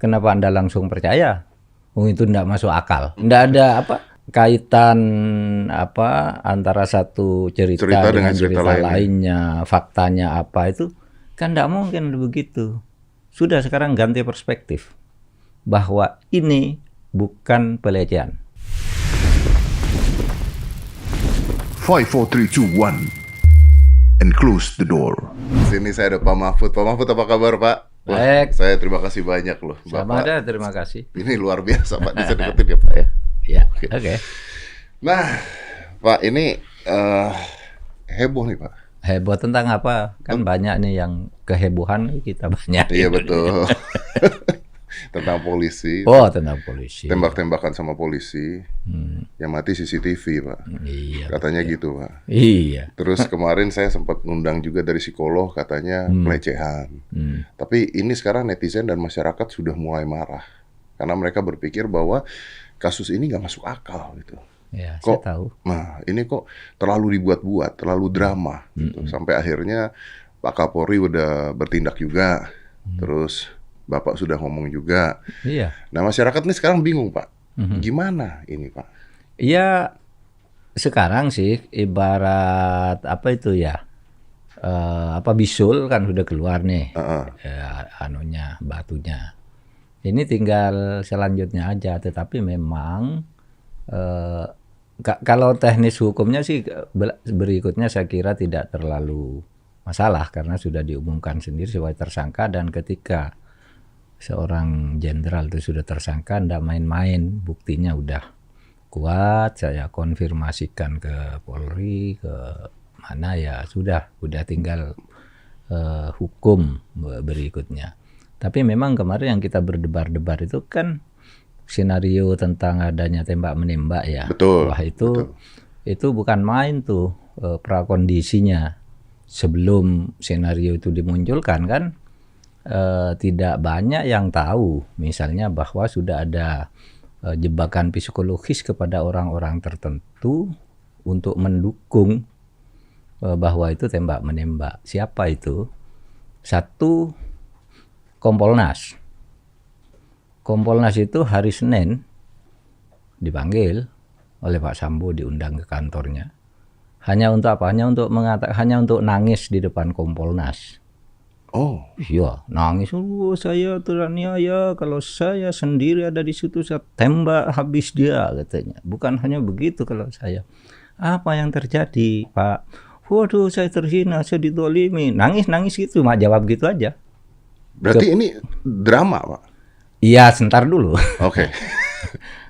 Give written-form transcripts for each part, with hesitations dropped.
Kenapa Anda langsung percaya? Itu tidak masuk akal. Tidak ada kaitan antara satu cerita dengan cerita lainnya, faktanya apa itu kan tidak mungkin begitu. Sudah sekarang ganti perspektif bahwa ini bukan pelecehan. 5, 4, 3, 2, 1 and close the door. Sini saya ada Pak Mahfud. Pak Mahfud, apa kabar, Pak? Baik. Saya terima kasih banyak loh, Bapak. Sama ada, terima kasih. Ini luar biasa, Pak. Bisa deketin ya, Pak ya? Ya, oke. Nah, Pak, ini heboh nih, Pak. Heboh tentang apa? Kan banyak nih yang kehebohan kita banyak. Iya, betul. Tentang polisi. Oh, tentang polisi. Tembak-tembakan sama polisi. Yang mati CCTV, Pak. Iya. Katanya gitu, Pak. Iya. Terus kemarin saya sempat ngundang juga dari psikolog, katanya pelecehan. Tapi ini sekarang netizen dan masyarakat sudah mulai marah. Karena mereka berpikir bahwa kasus ini nggak masuk akal gitu. Ya, Kok, saya tahu. Nah, ini kok terlalu dibuat-buat, terlalu drama gitu. Sampai akhirnya Pak Kapolri udah bertindak juga. Terus Bapak sudah ngomong juga. Iya. Nah, masyarakat ini sekarang bingung, Pak. Gimana ini, Pak? Iya, sekarang sih ibarat apa itu ya? Bisul kan sudah keluar nih. Batunya. Ini tinggal selanjutnya aja, tetapi memang kalau teknis hukumnya sih berikutnya saya kira tidak terlalu masalah karena sudah diumumkan sendiri sebagai tersangka, dan ketika seorang jenderal itu sudah tersangka, ndak main-main, buktinya udah kuat, saya konfirmasikan ke Polri, ke mana ya sudah tinggal hukum berikutnya. Tapi memang kemarin yang kita berdebar-debar itu kan skenario tentang adanya tembak-menembak ya. Betul. Wah itu bukan main tuh prakondisinya. Sebelum skenario itu dimunculkan kan tidak banyak yang tahu misalnya bahwa sudah ada jebakan psikologis kepada orang-orang tertentu untuk mendukung bahwa itu tembak-menembak. Siapa itu? Satu, Kompolnas. Kompolnas itu hari Senin dipanggil oleh Pak Sambo, diundang ke kantornya. Hanya untuk apa? Hanya untuk nangis di depan Kompolnas. Oh, iya, nangis. Saya teraniaya, kalau saya sendiri ada di situ saya tembak habis dia, katanya. Bukan hanya begitu kalau saya. Apa yang terjadi, Pak? Waduh, saya terhina, saya didolimi. Nangis gitu, mak jawab gitu aja. berarti ini drama, Pak? Iya, sebentar dulu. Oke.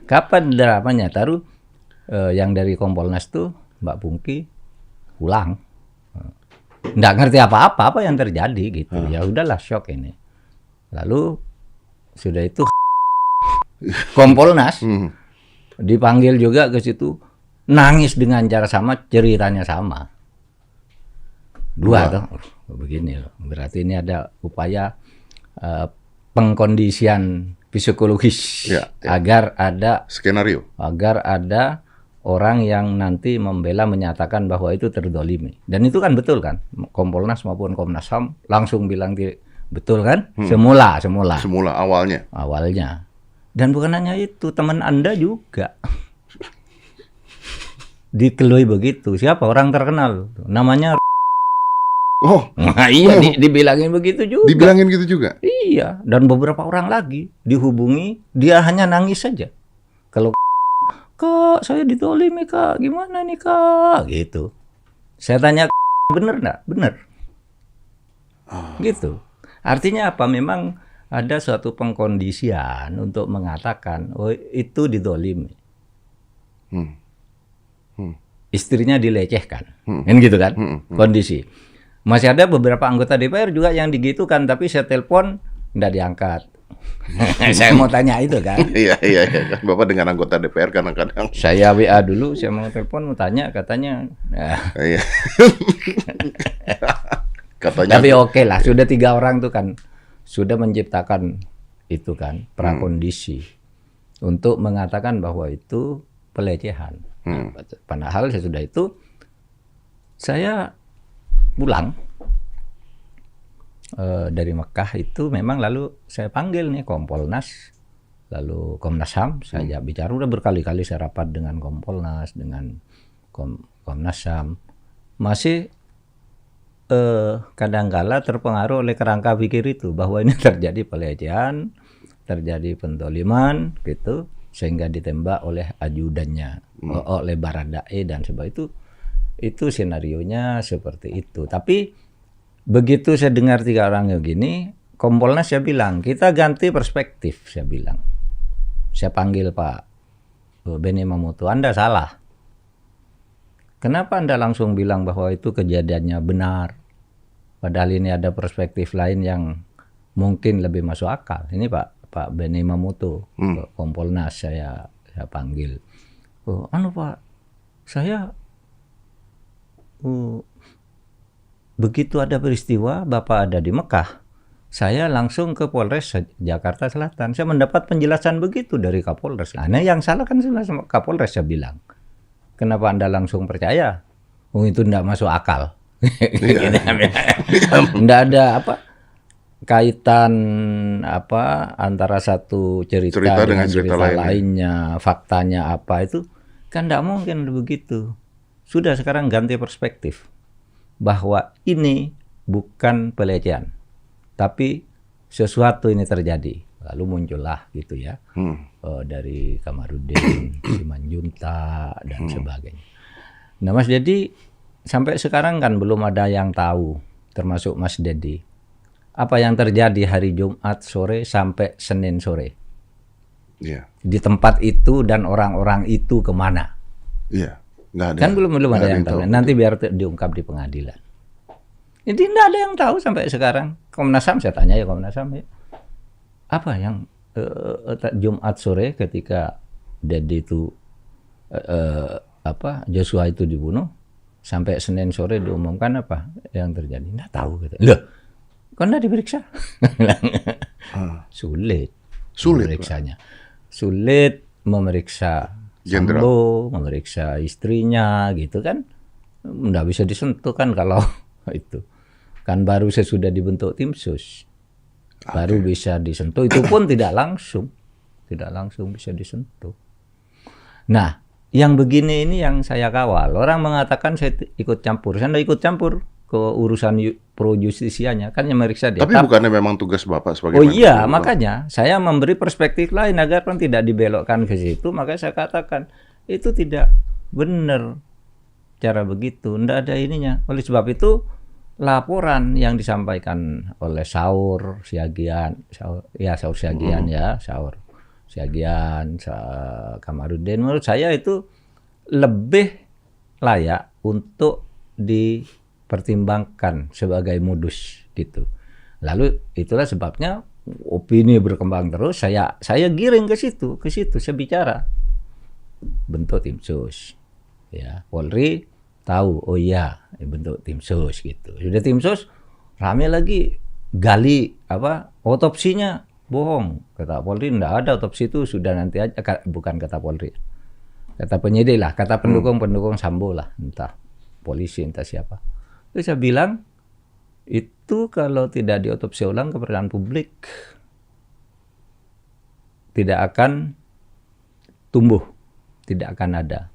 Kapan dramanya? Taruh yang dari Kompolnas tuh Mbak Pungki pulang. Nggak ngerti apa yang terjadi gitu. Ya udahlah, shock ini. Lalu sudah itu Kompolnas dipanggil juga ke situ, nangis dengan cara sama, ceritanya sama. Dua tuh. Begini loh. Berarti ini ada upaya pengkondisian psikologis agar ada Skenario. Agar ada orang yang nanti membela, menyatakan bahwa itu terdolimi. Dan itu kan betul kan? Kompolnas maupun Komnas HAM langsung bilang betul kan? Semula Awalnya. Dan bukan hanya itu, teman Anda juga dikelui begitu. Siapa? Orang terkenal. Namanya Oh. Nah, iya, dibilangin begitu juga. Dibilangin gitu juga? Iya, dan beberapa orang lagi dihubungi, dia hanya nangis saja. Kalau Kak, saya ditolimi Kak, gimana nih Kak? Gitu. Saya tanya, bener nggak? Bener. Gitu. Artinya apa? Memang ada suatu pengkondisian untuk mengatakan, oh itu ditolimi. Istrinya dilecehkan. Kan gitu kan? Kondisi. Masih ada beberapa anggota DPR juga yang digitukan, tapi saya telepon nggak diangkat. Saya mau tanya itu kan. Iya. Bapak dengan anggota DPR kadang-kadang. Saya WA dulu, saya mau telepon, mau tanya, katanya. Iya. Katanya. Tapi oke lah, sudah 3 orang tuh kan sudah menciptakan itu kan prakondisi untuk mengatakan bahwa itu pelecehan. Padahal sesudah itu saya pulang dari Mekah itu memang lalu saya panggil nih Kompolnas, lalu Komnas HAM, saya bicara udah berkali-kali saya rapat dengan Kompolnas, dengan Komnas HAM, masih kadangkala terpengaruh oleh kerangka pikir itu bahwa ini terjadi pelecehan, terjadi pentoliman gitu, sehingga ditembak oleh ajudannya, oleh Baradae dan sebagainya. Itu senarionya seperti itu. Tapi begitu saya dengar 3 orang begini, Kompolnas saya bilang, kita ganti perspektif, saya bilang. Saya panggil Pak Benny Mamoto, Anda salah. Kenapa Anda langsung bilang bahwa itu kejadiannya benar? Padahal ini ada perspektif lain yang mungkin lebih masuk akal. Ini Pak Benny Mamoto, Kompolnas saya panggil. Pak, saya begitu ada peristiwa Bapak ada di Mekah, saya langsung ke Polres Jakarta Selatan. Saya mendapat penjelasan begitu dari Kapolres. Nah, yang salah kan sama Kapolres, saya bilang. Kenapa Anda langsung percaya? Itu tidak masuk akal. Tidak ada kaitan antara satu cerita dengan cerita lainnya, faktanya apa itu kan tidak mungkin begitu. Sudah sekarang ganti perspektif bahwa ini bukan pelecehan, tapi sesuatu ini terjadi. Lalu muncullah gitu ya dari Kamarudin, Simanjunta dan sebagainya. Nah Mas Dedi, sampai sekarang kan belum ada yang tahu, termasuk Mas Dedi, apa yang terjadi hari Jumat sore sampai Senin sore. Iya. Di tempat itu dan orang-orang itu kemana? Iya. Nggak ada, kan belum ada yang tahu. Nanti biar diungkap di pengadilan. Jadi tidak ada yang tahu sampai sekarang. Komnas HAM saya tanya ya Komnas HAM ya. Apa yang Jumat sore ketika Dedi itu Joshua itu dibunuh sampai Senin sore diumumkan apa yang terjadi? Nggak tahu gitu. Loh, kok nggak diperiksa? Sulit memeriksanya. Sulit memeriksa Sambo, memeriksa istrinya gitu kan, nggak bisa disentuh kan kalau itu kan baru sesudah dibentuk tim sus, baru bisa disentuh, itu pun tidak langsung bisa disentuh. Nah, yang begini ini yang saya kawal. Orang mengatakan saya ikut campur, saya nggak ikut campur ke urusan pro justisianya, kan yang meriksa dia. Tapi bukannya memang tugas Bapak sebagai iya, makanya saya memberi perspektif lain agar kan tidak dibelokkan ke situ. Makanya saya katakan itu tidak benar cara begitu, tidak ada ininya. Oleh sebab itu laporan yang disampaikan oleh Saur Siagian, Kamarudin, menurut saya itu lebih layak untuk dipertimbangkan sebagai modus gitu. Lalu itulah sebabnya opini berkembang terus, saya giring ke situ saya bicara, bentuk tim sus ya. Polri tahu, oh iya bentuk tim sus gitu. Sudah tim sus rame lagi gali otopsinya bohong, kata Polri enggak ada otopsi itu, sudah nanti aja. Bukan kata Polri, kata penyidik lah, kata pendukung Sambo lah, entah polisi entah siapa. Terus saya bilang itu kalau tidak diotopsi ulang, kepercayaan publik tidak akan tumbuh, tidak akan ada.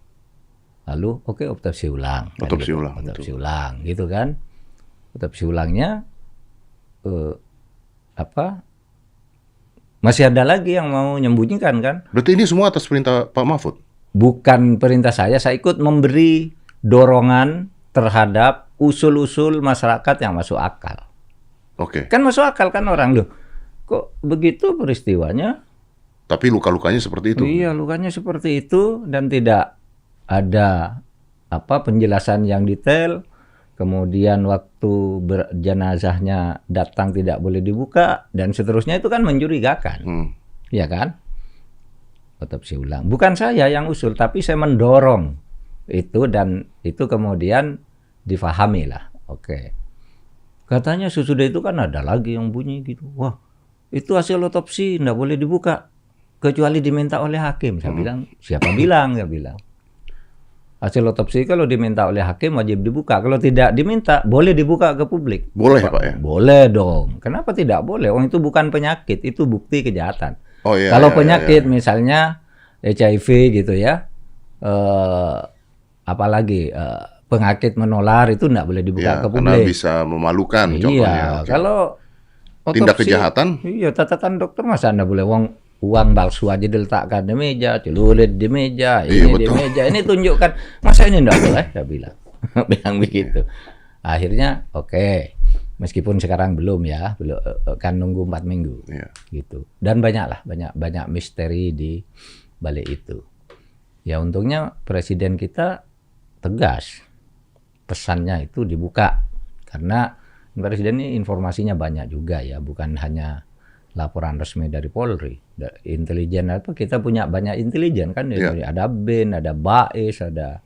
Lalu otopsi ulang. Otopsi ulang gitu kan. Otopsi ulangnya masih ada lagi yang mau menyembunyikan kan? Berarti ini semua atas perintah Pak Mahfud? Bukan perintah saya ikut memberi dorongan terhadap usul-usul masyarakat yang masuk akal. Oke. Kan masuk akal kan orang, loh. Kok begitu peristiwanya? Tapi luka-lukanya seperti itu. Iya, lukanya seperti itu dan tidak ada penjelasan yang detail. Kemudian waktu jenazahnya datang tidak boleh dibuka dan seterusnya, itu kan mencurigakan. Ya kan? Otopsi ulang. Bukan saya yang usul, tapi saya mendorong itu dan itu kemudian difahami lah. Oke. Katanya sesudah itu kan ada lagi yang bunyi gitu. Wah, itu hasil otopsi nggak boleh dibuka kecuali diminta oleh hakim. Saya bilang, siapa bilang? Saya bilang. Hasil otopsi kalau diminta oleh hakim wajib dibuka. Kalau tidak diminta, boleh dibuka ke publik. Boleh Pak ya? Boleh dong. Kenapa tidak boleh? Oh, itu bukan penyakit, itu bukti kejahatan. Oh iya. Kalau iya, penyakit iya. misalnya HIV gitu ya, apalagi penyakit menular itu tidak boleh dibuka Ya, ke karena publik. bisa memalukan Iya, contohnya. Oke. kalau Tindak otopsi, kejahatan? iya, catatan dokter masa Anda boleh uang palsu aja diletakkan di meja, celurit di meja, Iya, ini di betul. meja, ini tunjukkan, masa ini enggak boleh, saya bilang. Bilang begitu. Akhirnya oke. Meskipun sekarang belum ya, belum, kan nunggu 4 minggu. Iya. Gitu. Dan banyak misteri di balik itu. Ya untungnya presiden kita tegas. Pesannya itu dibuka. Karena presiden ini informasinya banyak juga ya, bukan hanya laporan resmi dari Polri. Intelijen apa, kita punya banyak intelijen kan, Iya. ada BIN, ada BAIS, ada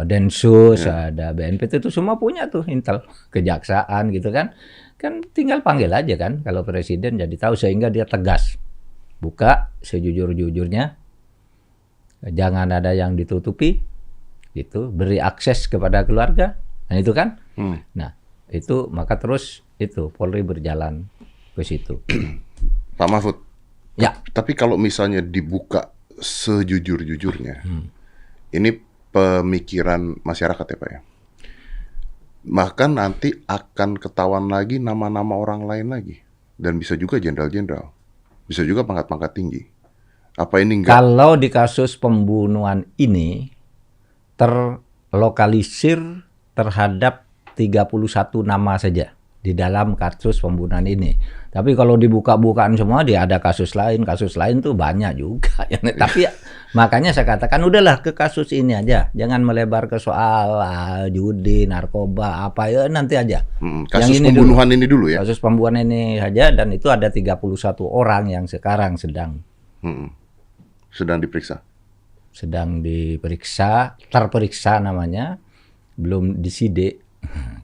Densus, ada BNPT, itu semua punya tuh intel, kejaksaan gitu kan. Kan tinggal panggil aja kan kalau presiden, jadi tahu, sehingga dia tegas. Buka sejujur-jujurnya. Jangan ada yang ditutupi. Gitu, beri akses kepada keluarga. Nah, itu kan. Nah, itu maka terus itu Polri berjalan ke situ. Pak Mahfud. Ya. Tapi kalau misalnya dibuka sejujur-jujurnya, ini pemikiran masyarakat ya Pak ya. Bahkan nanti akan ketahuan lagi nama-nama orang lain lagi. Dan bisa juga jenderal-jenderal. Bisa juga pangkat-pangkat tinggi. Apa ini enggak? Kalau di kasus pembunuhan ini terlokalisir terhadap 31 nama saja di dalam kasus pembunuhan ini. Tapi kalau dibuka-bukaan semua, dia ada kasus lain tuh banyak juga. Tapi makanya saya katakan udahlah ke kasus ini aja, jangan melebar ke soal judi, narkoba, apa ya nanti aja. Kasus Yang ini pembunuhan ini dulu ya. Kasus pembunuhan ini saja, dan itu ada 31 orang yang sekarang sedang diperiksa. Terperiksa namanya, belum disidik.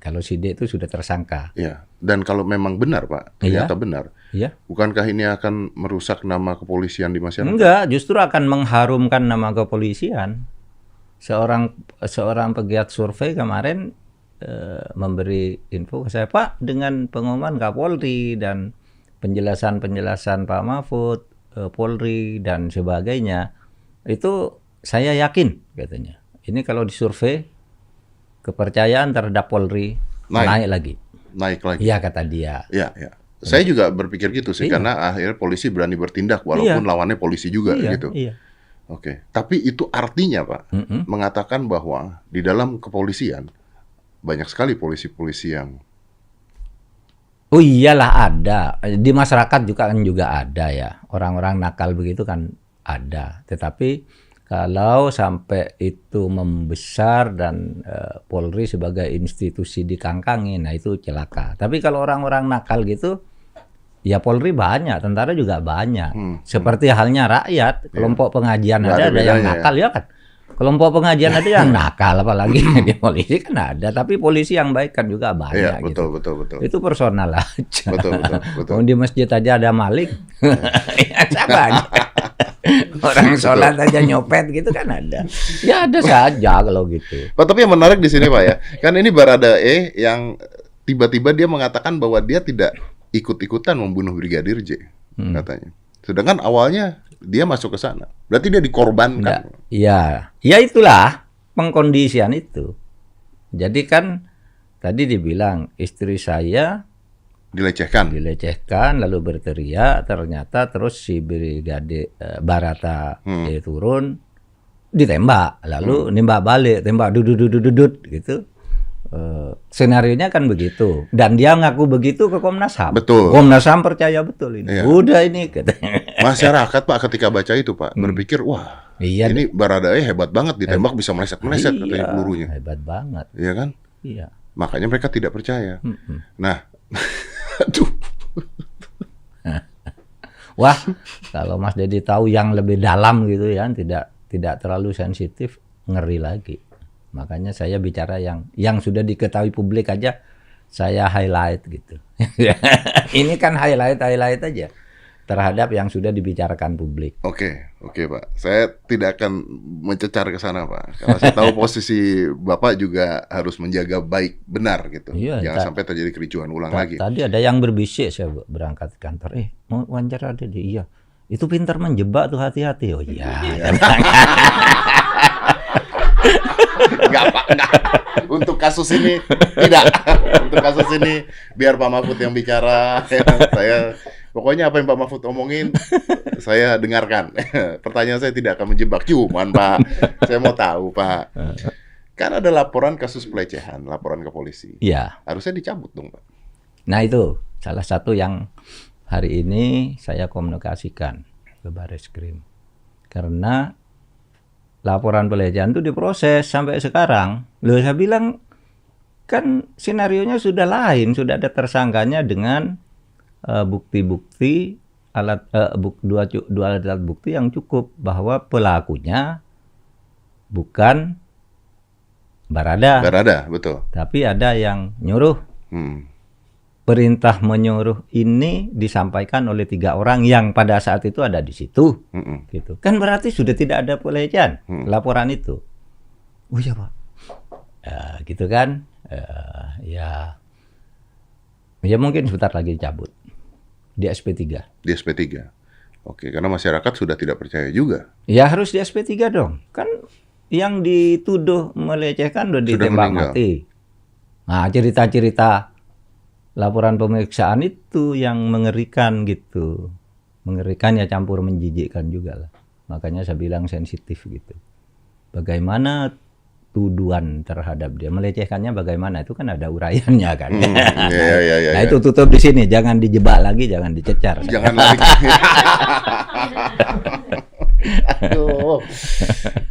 Kalau sidik itu sudah tersangka. Iya. Dan kalau memang benar Pak, ternyata benar. Iya. Bukankah ini akan merusak nama kepolisian di masyarakat? Enggak, justru akan mengharumkan nama kepolisian. Seorang pegiat survei kemarin memberi info ke saya, Pak, dengan pengumuman Kapolri dan penjelasan Pak Mahfud, Polri dan sebagainya, itu saya yakin katanya. Ini kalau disurvei, kepercayaan terhadap Polri naik lagi. Naik lagi. Iya, kata dia. Iya, iya. Saya juga berpikir gitu sih, karena akhirnya polisi berani bertindak walaupun lawannya polisi juga gitu. Iya. Oke. Tapi itu artinya Pak, mengatakan bahwa di dalam kepolisian banyak sekali polisi-polisi yang Oh iyalah, ada. Di masyarakat juga ada ya. Orang-orang nakal begitu kan ada. Tetapi kalau sampai itu membesar dan Polri sebagai institusi dikangkangi, nah itu celaka. Tapi kalau orang-orang nakal gitu, ya Polri banyak, tentara juga banyak. Seperti halnya rakyat, kelompok pengajian ada yang nakal ya kan. Kelompok pengajian ada yang nakal, apalagi di polisi kan ada. Tapi polisi yang baik kan juga banyak. Betul. Itu personal aja. Betul. Di masjid aja ada maling. Ya sama aja. Orang sholat aja nyopet gitu kan ada. Ya ada saja kalau gitu. Pak, tapi yang menarik di sini Pak ya, kan ini Baradae yang tiba-tiba dia mengatakan bahwa dia tidak ikut-ikutan membunuh Brigadir J, katanya. Sedangkan awalnya dia masuk ke sana. Berarti dia dikorbankan. Iya, ya itulah pengkondisian itu. Jadi kan tadi dibilang istri saya dilecehkan lalu berteriak, ternyata terus si Brigadir Barata turun, ditembak, lalu nembak balik, tembak dudut gitu. Senarionya kan begitu, dan dia ngaku begitu ke Komnas HAM. Betul. Komnas HAM percaya betul ini. Iya. Udah ini katanya. Masyarakat Pak ketika baca itu Pak berpikir wah ini Baradae hebat banget, ditembak bisa meleset-meleset katanya pelurunya. Hebat banget. Iya kan? Iya. Makanya mereka tidak percaya. Nah, aduh. Wah, kalau Mas Dedi tahu yang lebih dalam gitu ya, tidak terlalu sensitif, ngeri lagi. Makanya saya bicara yang sudah diketahui publik aja, saya highlight gitu. Ini kan highlight aja. terhadap yang sudah dibicarakan publik. Oke, Pak. Saya tidak akan mencecar ke sana, Pak. Karena saya tahu posisi Bapak juga harus menjaga baik benar gitu. Iya, Jangan sampai terjadi kericuhan ulang lagi. Tadi ada yang berbisik, saya berangkat ke kantor. Mau wawancara ada di iya. Itu pintar menjebak tuh, hati-hati. Oh iya. Enggak, Pak, enggak. Untuk kasus ini tidak. Untuk kasus ini biar Pak Mahfud yang bicara. Saya pokoknya apa yang Pak Mahfud omongin saya dengarkan. Pertanyaan saya tidak akan menjebak. Cuman Pak, saya mau tahu Pak. Kan ada laporan kasus pelecehan, laporan ke polisi. Iya. Harusnya dicabut dong Pak. Nah itu salah satu yang hari ini saya komunikasikan ke Barreskrim. Karena laporan pelecehan itu diproses sampai sekarang. Loh, saya bilang kan sinarionya sudah lain, sudah ada tersangkanya dengan bukti-bukti dua alat bukti yang cukup bahwa pelakunya bukan Barada. Barada, betul. Tapi ada yang nyuruh. Perintah menyuruh ini disampaikan oleh 3 orang yang pada saat itu ada di situ. Gitu. Kan berarti sudah tidak ada pelecehan laporan itu. Oh iya Pak. Gitu kan. Ya mungkin sebentar lagi cabut. Di SP3. Di SP3. Oke, karena masyarakat sudah tidak percaya juga. Ya harus di SP3 dong. Kan yang dituduh melecehkan sudah ditembak mati. Nah, cerita-cerita laporan pemeriksaan itu yang mengerikan gitu. Mengerikan ya campur menjijikkan juga lah. Makanya saya bilang sensitif gitu. Bagaimana tuduhan terhadap dia, melecehkannya bagaimana, itu kan ada uraiannya kan. Nah itu tutup di sini, jangan dijebak lagi, jangan dicecar. Jangan lagi. Aduh.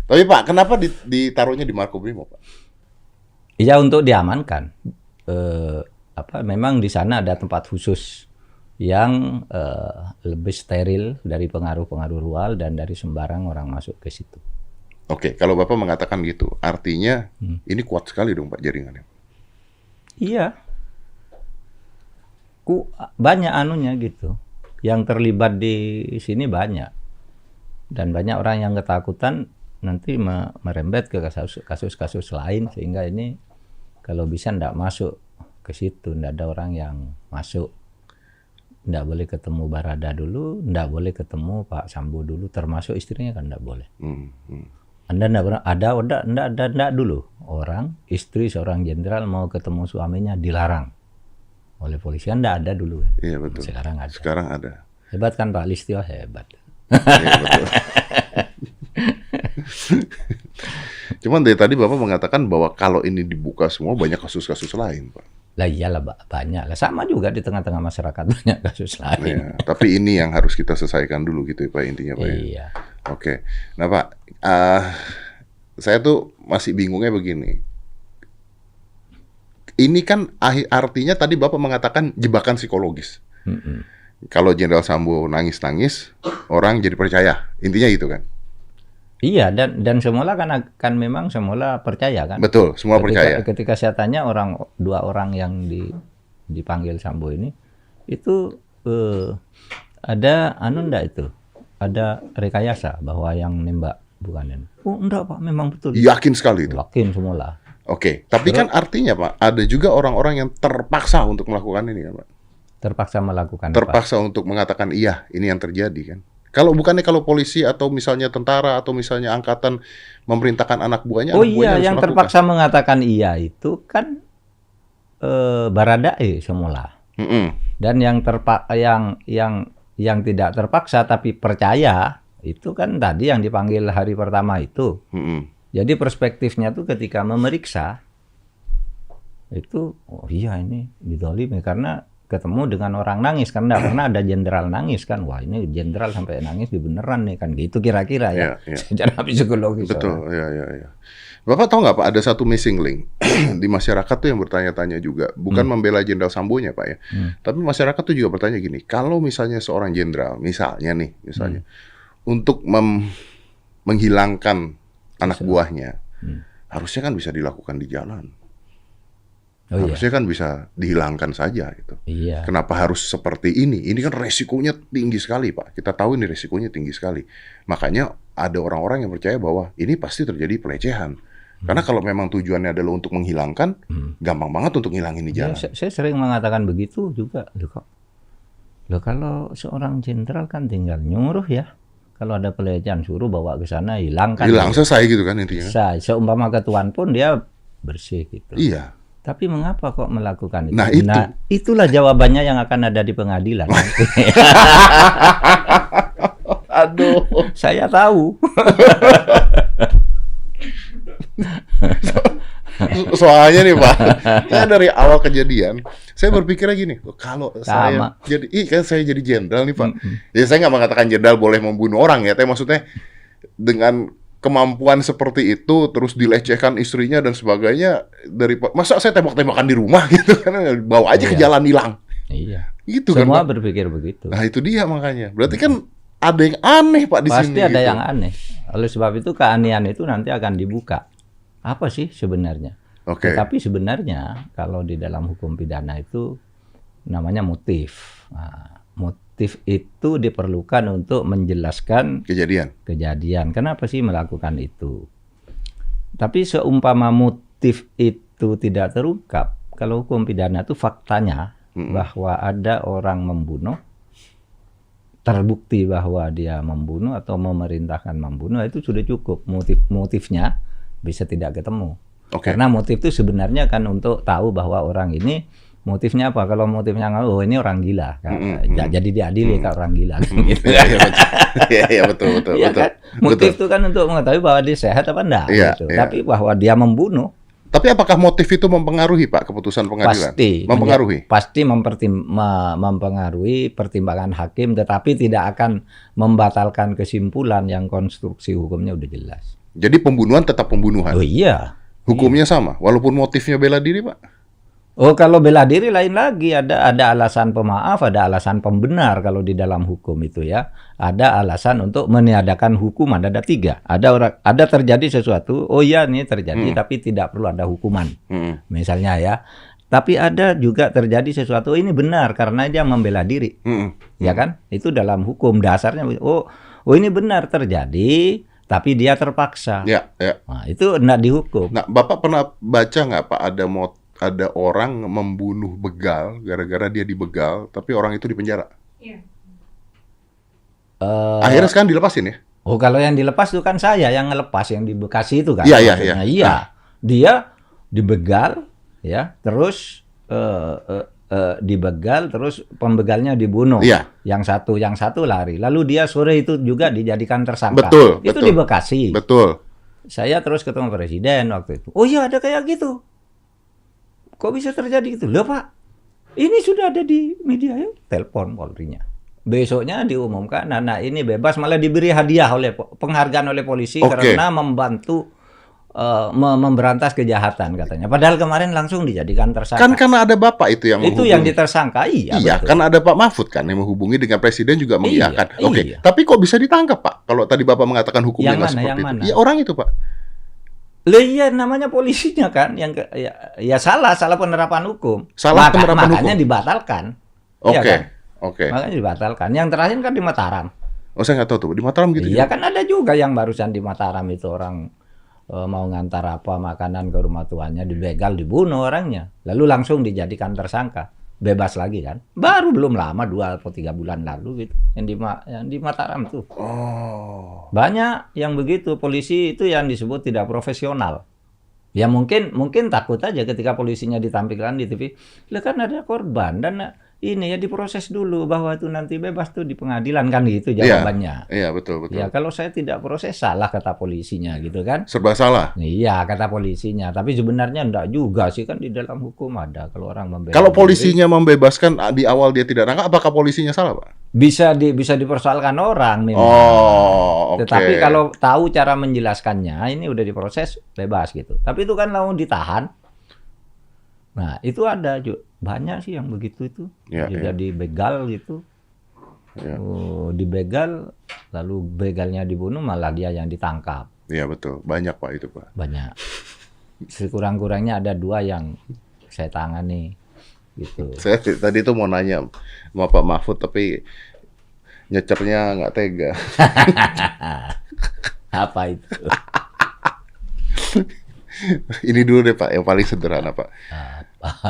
Tapi Pak, kenapa ditaruhnya di Makobrimob Pak? Iya, untuk diamankan. Memang di sana ada tempat khusus yang lebih steril dari pengaruh-pengaruh luar dan dari sembarang orang masuk ke situ. Oke, kalau Bapak mengatakan gitu, artinya ini kuat sekali dong Pak jaringannya. Iya. Banyak anunya gitu. Yang terlibat di sini banyak. Dan banyak orang yang ketakutan nanti merembet ke kasus-kasus lain, sehingga ini kalau bisa enggak masuk ke situ, enggak ada orang yang masuk. Enggak boleh ketemu Barada dulu, enggak boleh ketemu Pak Sambo dulu, termasuk istrinya kan enggak boleh. Anda enggak pernah enggak dulu orang istri seorang jenderal mau ketemu suaminya dilarang oleh polisi, enggak ada dulu kan. Iya betul. Sekarang ada. Hebat kan Pak Listio, hebat. Iya betul. Cuman dari tadi Bapak mengatakan bahwa kalau ini dibuka semua banyak kasus-kasus lain, Pak. Lah iyalah banyak lah, sama juga di tengah-tengah masyarakat banyak kasus lain. Ya, tapi ini yang harus kita selesaikan dulu gitu ya Pak, intinya Pak. Iya. Ya? Oke. Nah Pak, saya tuh masih bingungnya begini. Ini kan artinya tadi Bapak mengatakan jebakan psikologis. Kalau Jenderal Sambo nangis-nangis, orang jadi percaya. Intinya gitu kan? Iya, dan semula kan memang semula percaya kan? Betul, semua percaya. Ketika saya tanya dua orang yang dipanggil Sambo ini, itu ada enggak itu? Ada rekayasa bahwa yang nembak bukan ini. Oh enggak Pak, memang betul. Yakin sekali itu? Yakin semula. Oke, tapi kan artinya Pak, ada juga orang-orang yang terpaksa untuk melakukan ini kan Pak? Terpaksa melakukan terpaksa apa? Untuk mengatakan iya, ini yang terjadi kan? Kalau polisi atau misalnya tentara atau misalnya angkatan memerintahkan anak buahnya, oh iya, yang terpaksa mengatakan iya itu kan Baradae semula. Dan yang tidak terpaksa tapi percaya itu kan tadi yang dipanggil hari pertama itu. Jadi perspektifnya tuh ketika memeriksa itu, oh iya ini dizalimi karena ketemu dengan orang nangis, karena nggak pernah ada jenderal nangis kan. Wah ini jenderal sampai nangis beneran nih kan, gitu kira-kira ya. Secara psikologis. Betul, ya. Bapak tahu nggak Pak, ada satu missing link di masyarakat tuh yang bertanya-tanya juga, bukan membela Jenderal Sambonya Pak ya, tapi masyarakat tuh juga bertanya gini, kalau misalnya seorang jenderal, misalnya untuk menghilangkan anak buahnya, harusnya kan bisa dilakukan di jalan. Oh, Harusnya kan bisa dihilangkan saja gitu. Iya. Kenapa harus seperti ini? Ini kan resikonya tinggi sekali, Pak. Kita tahu ini resikonya tinggi sekali. Makanya ada orang-orang yang percaya bahwa ini pasti terjadi pelecehan. Karena kalau memang tujuannya adalah untuk menghilangkan, gampang banget untuk ngilangin di Ya, jalan. saya sering mengatakan begitu juga. Loh, kalau seorang jenderal kan tinggal nyuruh ya. Kalau ada pelecehan suruh bawa ke sana, hilangkan. Hilang, selesai gitu kan intinya. Bisa. Seumpama ketuan pun dia bersih gitu. Iya. Tapi mengapa kok melakukan itu? Nah, itu. Itulah jawabannya yang akan ada di pengadilan. Aduh. Saya tahu. Soalnya nih Pak, ya dari awal kejadian, saya berpikirnya gini, kalau saya kan saya jadi jenderal nih Pak, ya saya nggak mengatakan jenderal boleh membunuh orang ya, tapi maksudnya dengan kemampuan seperti itu, terus dilecehkan istrinya dan sebagainya, masa saya tembak-tembakan di rumah gitu kan, bawa aja ke jalan hilang. Iya. Gitu Semua kan, berpikir begitu. Nah itu dia makanya, berarti kan ada yang aneh Pak di sini. Pasti ada gitu. yang aneh. Oleh sebab itu keanehan itu nanti akan dibuka. Apa sih sebenarnya? Oke. Tetapi sebenarnya kalau di dalam hukum pidana itu namanya motif. Nah, motif itu diperlukan untuk menjelaskan kejadian. Kenapa sih melakukan itu? Tapi seumpama motif itu tidak terungkap, kalau hukum pidana itu faktanya bahwa ada orang membunuh, terbukti bahwa dia membunuh atau memerintahkan membunuh, itu sudah cukup. Motifnya bisa tidak ketemu. Karena motif itu sebenarnya kan untuk tahu bahwa orang ini motifnya apa. Kalau motifnya oh ini orang gila, kan? Jadi diadili kalau orang gila. Gitu. Iya betul. Kan? Motif itu kan untuk mengetahui bahwa dia sehat apa enggak. Gitu. Tapi bahwa dia membunuh. Tapi apakah motif itu mempengaruhi Pak keputusan pengadilan? Pasti. Mempengaruhi. Pasti mempengaruhi pertimbangan hakim, tetapi tidak akan membatalkan kesimpulan yang konstruksi hukumnya udah jelas. Jadi pembunuhan tetap pembunuhan. Oh iya. Hukumnya sama, walaupun motifnya bela diri, Pak. Oh, kalau bela diri lain lagi, ada alasan pemaaf, ada alasan pembenar kalau di dalam hukum itu ya. Ada alasan untuk meniadakan hukuman, ada 3. Ada terjadi sesuatu, oh iya ini terjadi tapi tidak perlu ada hukuman. Misalnya ya. Tapi ada juga terjadi sesuatu ini benar karena dia membela diri. Ya kan? Itu dalam hukum dasarnya oh ini benar terjadi tapi dia terpaksa. Ya. Nah, itu enggak dihukum. Nah, Bapak pernah baca nggak Pak ada orang membunuh begal gara-gara dia dibegal, tapi orang itu dipenjara? Iya. Akhirnya sekarang dilepasin ya? Oh, kalau yang dilepas itu kan saya yang ngelepas, yang di Bekasi itu kan. Iya. Iya. Dia dibegal, ya, terus dibegal, terus pembegalnya dibunuh. Iya. Yang satu lari. Lalu dia sore itu juga dijadikan tersangka. Betul. Itu di Bekasi. Betul. Saya terus ketemu presiden waktu itu. Oh iya ada kayak gitu. Kok bisa terjadi gitu? Loh Pak, ini sudah ada di media ya. Telepon Polrinya. Besoknya diumumkan anak ini bebas, malah diberi hadiah oleh penghargaan oleh polisi karena membantu memberantas kejahatan katanya. Padahal kemarin langsung dijadikan tersangka. Kan karena ada Bapak itu yang menghubungi. Itu yang ditersangka, iya. Iya, kan ada Pak Mahfud kan yang menghubungi dengan presiden juga mengiyakan. Oke. Iya. Tapi kok bisa ditangkap Pak? Kalau tadi Bapak mengatakan hukumnya nggak seperti itu. Ya orang itu Pak. Lah iya namanya polisinya kan yang ya salah penerapan hukum. Penerapan makanya hukum. Dibatalkan. Oke. Ya kan? Oke. Makanya dibatalkan. Yang terakhir kan di Mataram. Oh, saya nggak tahu tuh. Di Mataram gitu. Iya kan ada juga yang barusan di Mataram itu orang mau ngantar apa makanan ke rumah tuannya, dibegal, dibunuh orangnya. Lalu langsung dijadikan tersangka. Bebas lagi kan. Baru belum lama 2 atau 3 bulan lalu gitu. Yang di Mataram tuh. Oh. Banyak yang begitu. Polisi itu yang disebut tidak profesional. Ya mungkin takut aja ketika polisinya ditampilkan di TV. Lah kan ada korban dan ini ya diproses dulu bahwa itu nanti bebas tuh di pengadilan kan gitu jawabannya. Iya, betul. Ya kalau saya tidak proses salah kata polisinya gitu kan. Serba salah. Iya kata polisinya, tapi sebenarnya enggak juga sih kan di dalam hukum ada kalau orang membebaskan. Kalau polisinya membebaskan di awal dia tidak nangka, apakah polisinya salah, Pak? Bisa dipersoalkan orang memang. Oh, oke. Tetapi kalau tahu cara menjelaskannya, ini udah diproses bebas gitu. Tapi itu kan lalu ditahan. Nah, itu ada juga. Banyak sih yang begitu itu. Jadi begal gitu. Ya. Dibegal, lalu begalnya dibunuh, malah dia yang ditangkap. Iya betul, banyak Pak itu Pak. Banyak. Sekurang-kurangnya ada 2 yang saya tangani gitu. Saya tadi tuh mau nanya sama Pak Mahfud tapi nyecernya nggak tega. Apa itu? Ini dulu deh Pak, yang paling sederhana Pak.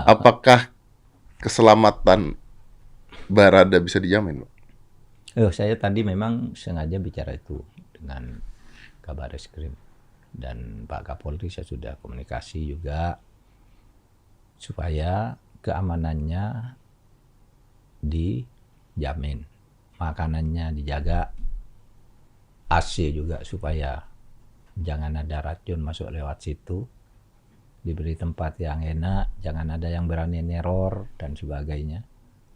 Apakah keselamatan Barada bisa dijamin Pak? Saya tadi memang sengaja bicara itu dengan Kabareskrim dan Pak Kapolri. Saya sudah komunikasi juga supaya keamanannya dijamin, makanannya dijaga, AC juga supaya jangan ada racun masuk lewat situ, diberi tempat yang enak, jangan ada yang berani neror dan sebagainya,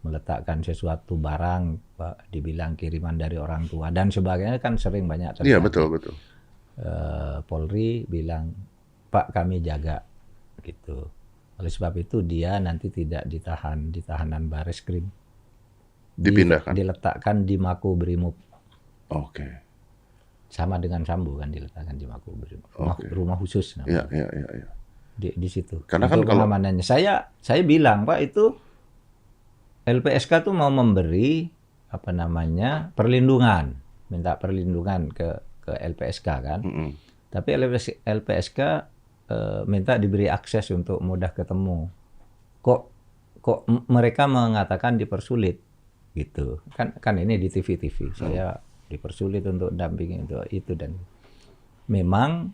meletakkan sesuatu barang, Pak, dibilang kiriman dari orang tua dan sebagainya kan sering banyak terjadi. Iya betul. Polri bilang, Pak kami jaga gitu. Oleh sebab itu dia nanti tidak ditahan di tahanan Bareskrim, Dipindahkan. diletakkan di Makobrimob. Oke. Sama dengan Sambo kan diletakkan di Makobrimob. Rumah khusus namanya. Iya. Di situ. Karena kan untuk pengamanannya. Saya bilang, Pak, itu LPSK tuh mau memberi perlindungan, minta perlindungan ke LPSK kan. Tapi LPSK minta diberi akses untuk mudah ketemu. Kok mereka mengatakan dipersulit gitu. Kan ini di TV. Saya dipersulit untuk dampingi untuk itu, dan memang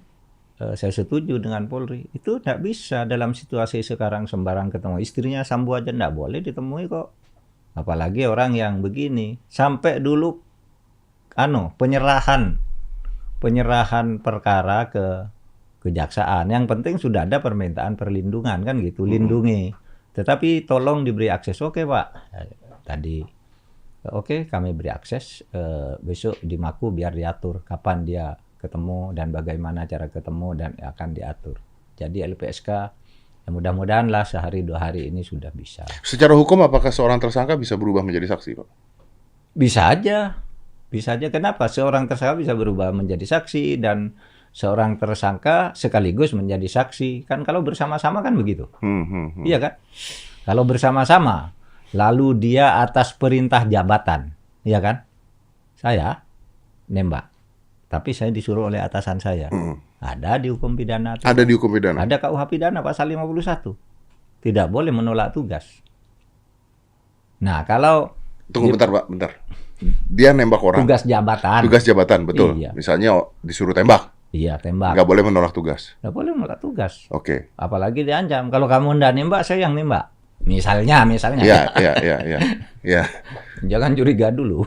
saya setuju dengan Polri. Itu tidak bisa dalam situasi sekarang sembarang ketemu. Istrinya Sambo aja tidak boleh ditemui kok. Apalagi orang yang begini. Sampai dulu penyerahan perkara ke kejaksaan. Yang penting sudah ada permintaan perlindungan kan gitu, lindungi. Tetapi tolong diberi akses. Oke Pak, tadi oke kami beri akses. Besok di Maku biar diatur kapan dia ketemu dan bagaimana cara ketemu dan akan diatur. Jadi LPSK ya mudah-mudahan lah sehari 2 hari ini sudah bisa. Secara hukum apakah seorang tersangka bisa berubah menjadi saksi Pak? Bisa aja. Kenapa seorang tersangka bisa berubah menjadi saksi dan seorang tersangka sekaligus menjadi saksi? Kan kalau bersama-sama kan begitu. Iya kan? Kalau bersama-sama, lalu dia atas perintah jabatan, iya kan? Saya nembak, tapi saya disuruh oleh atasan saya. Ada di hukum pidana. Ada di hukum pidana? Ada KUH pidana pasal 51. Tidak boleh menolak tugas. Nah, kalau... Tunggu bentar Pak, bentar. Dia nembak orang. Tugas jabatan. Tugas jabatan, betul. Iya. Misalnya disuruh tembak. Iya, tembak. Nggak boleh menolak tugas. Nggak boleh menolak tugas. Oke. Apalagi diancam. Kalau kamu nggak nembak, saya yang nembak. Misalnya. Iya. Jangan curiga dulu.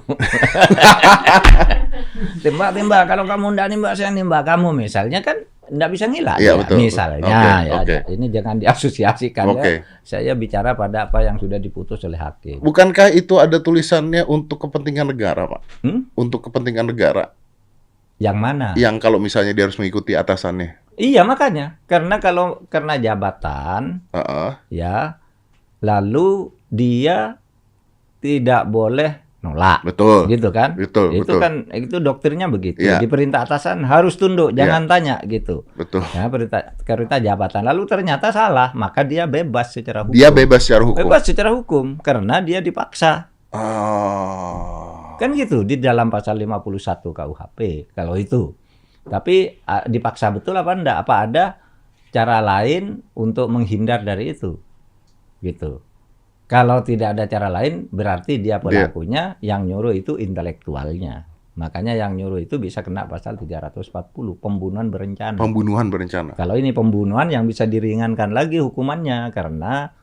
Tembak. Kalau kamu nggak nembak, saya nembak kamu. Misalnya kan nggak bisa ngilah. Iya, betul. Misalnya. Oke. Ini jangan diasosiasikan. Oke. Ya. Saya bicara pada apa yang sudah diputus oleh hakim. Bukankah itu ada tulisannya untuk kepentingan negara, Pak? Untuk kepentingan negara. Yang mana? Yang kalau misalnya dia harus mengikuti atasannya. Iya, makanya. Karena jabatan, ya, lalu dia tidak boleh nolak. Betul. Gitu kan? Betul. Kan itu doktrinnya begitu. Ya. Di perintah atasan harus tunduk, jangan tanya gitu. Betul. Ya, perintah jabatan. Lalu ternyata salah, maka dia bebas secara hukum. Dia bebas secara hukum. Bebas secara hukum karena dia dipaksa. Kan gitu di dalam pasal 51 KUHP kalau itu. Tapi dipaksa betul apa enggak? Apa ada cara lain untuk menghindar dari itu? Gitu. Kalau tidak ada cara lain, berarti dia pelakunya, yang nyuruh itu intelektualnya. Makanya yang nyuruh itu bisa kena pasal 340, pembunuhan berencana. Pembunuhan berencana. Kalau ini pembunuhan yang bisa diringankan lagi hukumannya, karena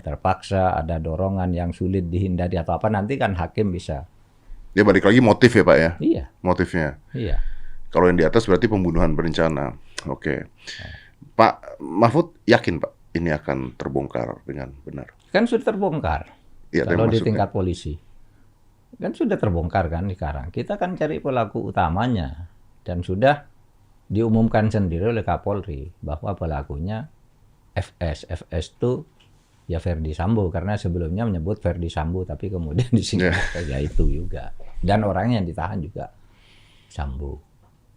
terpaksa ada dorongan yang sulit dihindari atau apa, nanti kan hakim bisa. Dia balik lagi motif ya Pak ya? Iya. Motifnya. Iya. Kalau yang di atas berarti pembunuhan berencana. Oke. Pak Mahfud yakin Pak ini akan terbongkar dengan benar? Kan sudah terbongkar. Ya, kalau di tingkat polisi. Kan sudah terbongkar kan sekarang. Kita kan cari pelaku utamanya. Dan sudah diumumkan sendiri oleh Kapolri bahwa pelakunya FS. FS itu ya Ferdi Sambo. Karena sebelumnya menyebut Ferdi Sambo. Tapi kemudian disingkat saja itu juga. Dan orang yang ditahan juga Sambo.